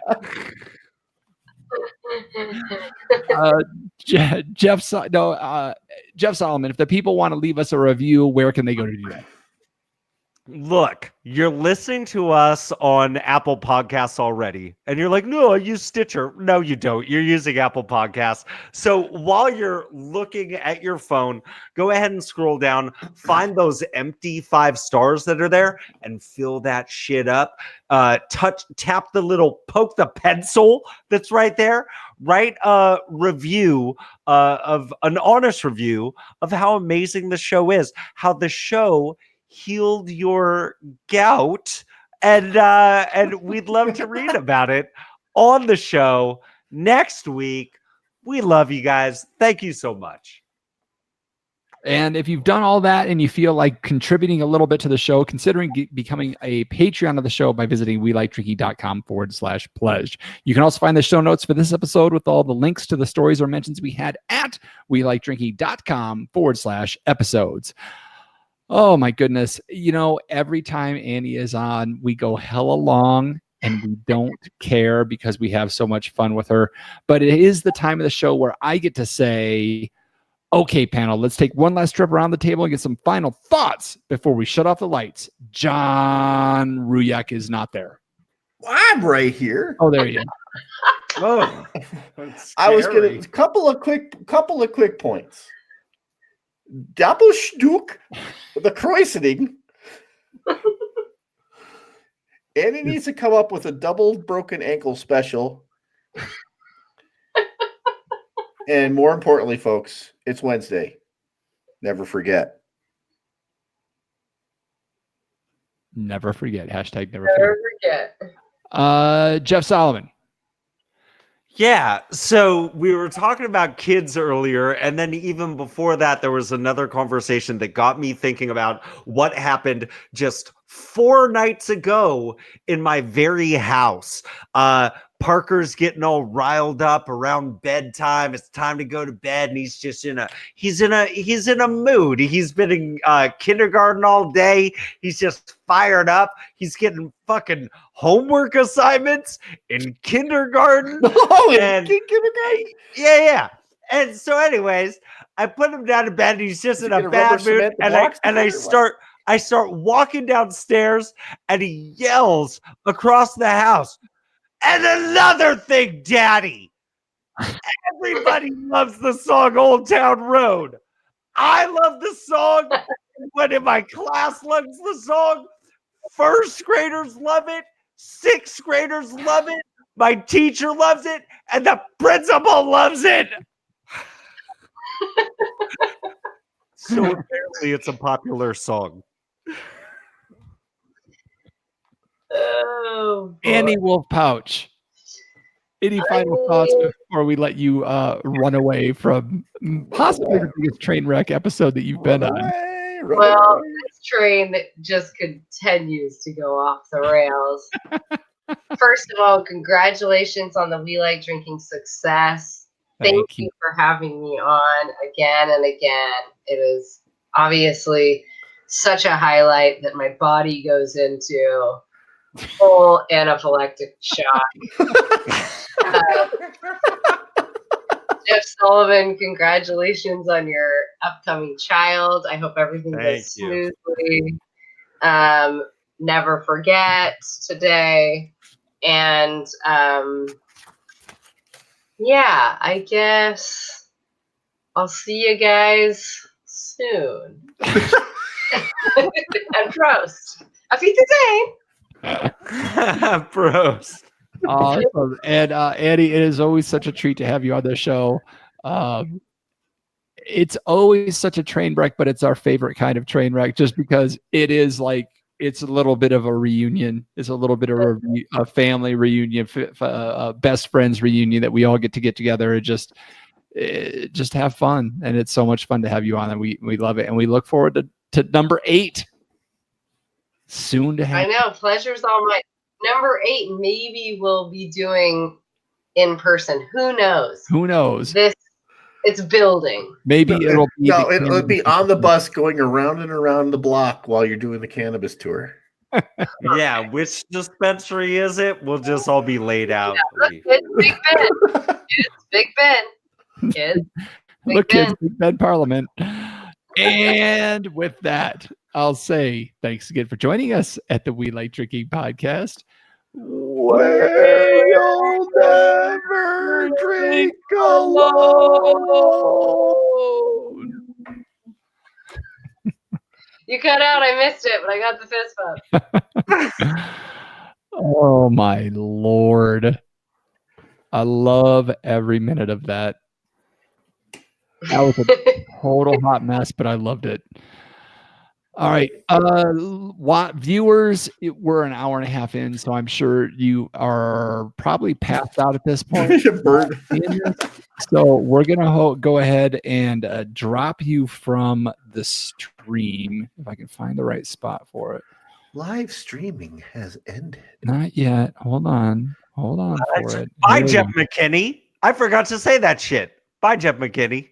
Jeff Solomon, if the people want to leave us a review, where can they go to do that? Look, you're listening to us on Apple Podcasts already, and you're like, no, I use Stitcher. No, you don't. You're using Apple Podcasts. So while you're looking at your phone, go ahead and scroll down, find those empty 5 stars that are there, and fill that shit up. Tap the little, poke the pencil that's right there. Write a review of an honest review of how amazing the show is, how the show healed your gout, and we'd love to read about it on the show next week. We love you guys. Thank you so much. And if you've done all that and you feel like contributing a little bit to the show, considering becoming a Patreon of the show by visiting WeLikeDrinking.com/pledge. You can also find the show notes for this episode with all the links to the stories or mentions we had at WeLikeDrinking.com/episodes. Oh my goodness. Every time Annie is on, we go hella long and we don't care because we have so much fun with her. But it is the time of the show where I get to say, okay, panel, let's take one last trip around the table and get some final thoughts before we shut off the lights. John Ruyak is not there. Well, I'm right here. Oh, there you Oh, go. I was gonna couple of quick points. Doppelstück, the Kreuzening. And he needs to come up with a double broken ankle special. And more importantly, folks, it's Wednesday. Never forget. Never forget. Hashtag never forget. Jeff Solomon. Yeah, so we were talking about kids earlier, and then even before that, there was another conversation that got me thinking about what happened just 4 nights ago in my very house. Parker's getting all riled up around bedtime. It's time to go to bed, and he's just in a mood. He's been in kindergarten all day. He's just fired up. He's getting fucking homework assignments in kindergarten. Kindergarten? Yeah. And so, anyways, I put him down to bed, and he's just in a bad mood. And I start walking downstairs, and he yells across the house, "And another thing, Daddy! Everybody loves the song Old Town Road. I love the song. Everyone in my class loves the song. First graders love it. Sixth graders love it. My teacher loves it. And the principal loves it." So apparently it's a popular song. Oh, Annie Wolf-Pautsch. Any final thoughts before we let you run away from possibly the biggest train wreck episode that you've been on? Well, this train just continues to go off the rails. First of all, congratulations on the We Like Drinking success. Thank you for having me on again and again. It is obviously such a highlight that my body goes into full anaphylactic shock. Jeff Sullivan, congratulations on your upcoming child. I hope everything goes smoothly. Never forget today. And yeah, I guess I'll see you guys soon. And Prost. Auf Wiedersehen. Prost. Awesome. And Annie, it is always such a treat to have you on the show. It's always such a train wreck, but it's our favorite kind of train wreck just because it is like, it's a little bit of a reunion. It's a little bit of a family reunion, best friends reunion that we all get together and just have fun. And it's so much fun to have you on, and we love it. And we look forward to number 8 soon to have. I know, pleasure's all mine. Number 8, maybe we'll be doing in person. Who knows? It's building. Maybe it'll be it'll be on the bus going around and around the block while you're doing the cannabis tour. Yeah, which dispensary is it? We'll just all be laid out. Yeah, it's Big Ben. Kids, Big Ben. Big Ben Parliament. And with that, I'll say thanks again for joining us at the We Like Drinking podcast, where you'll never drink alone. You cut out. I missed it, but I got the fist bump. Oh my Lord. I love every minute of that. That was a total hot mess, but I loved it. All right. Viewers, we're an hour and a half in, so I'm sure you are probably passed out at this point. So we're going to go ahead and drop you from the stream, if I can find the right spot for it. Live streaming has ended. Not yet. Hold on for it. Bye, Jeff McKinney. I forgot to say that shit. Bye, Jeff McKinney.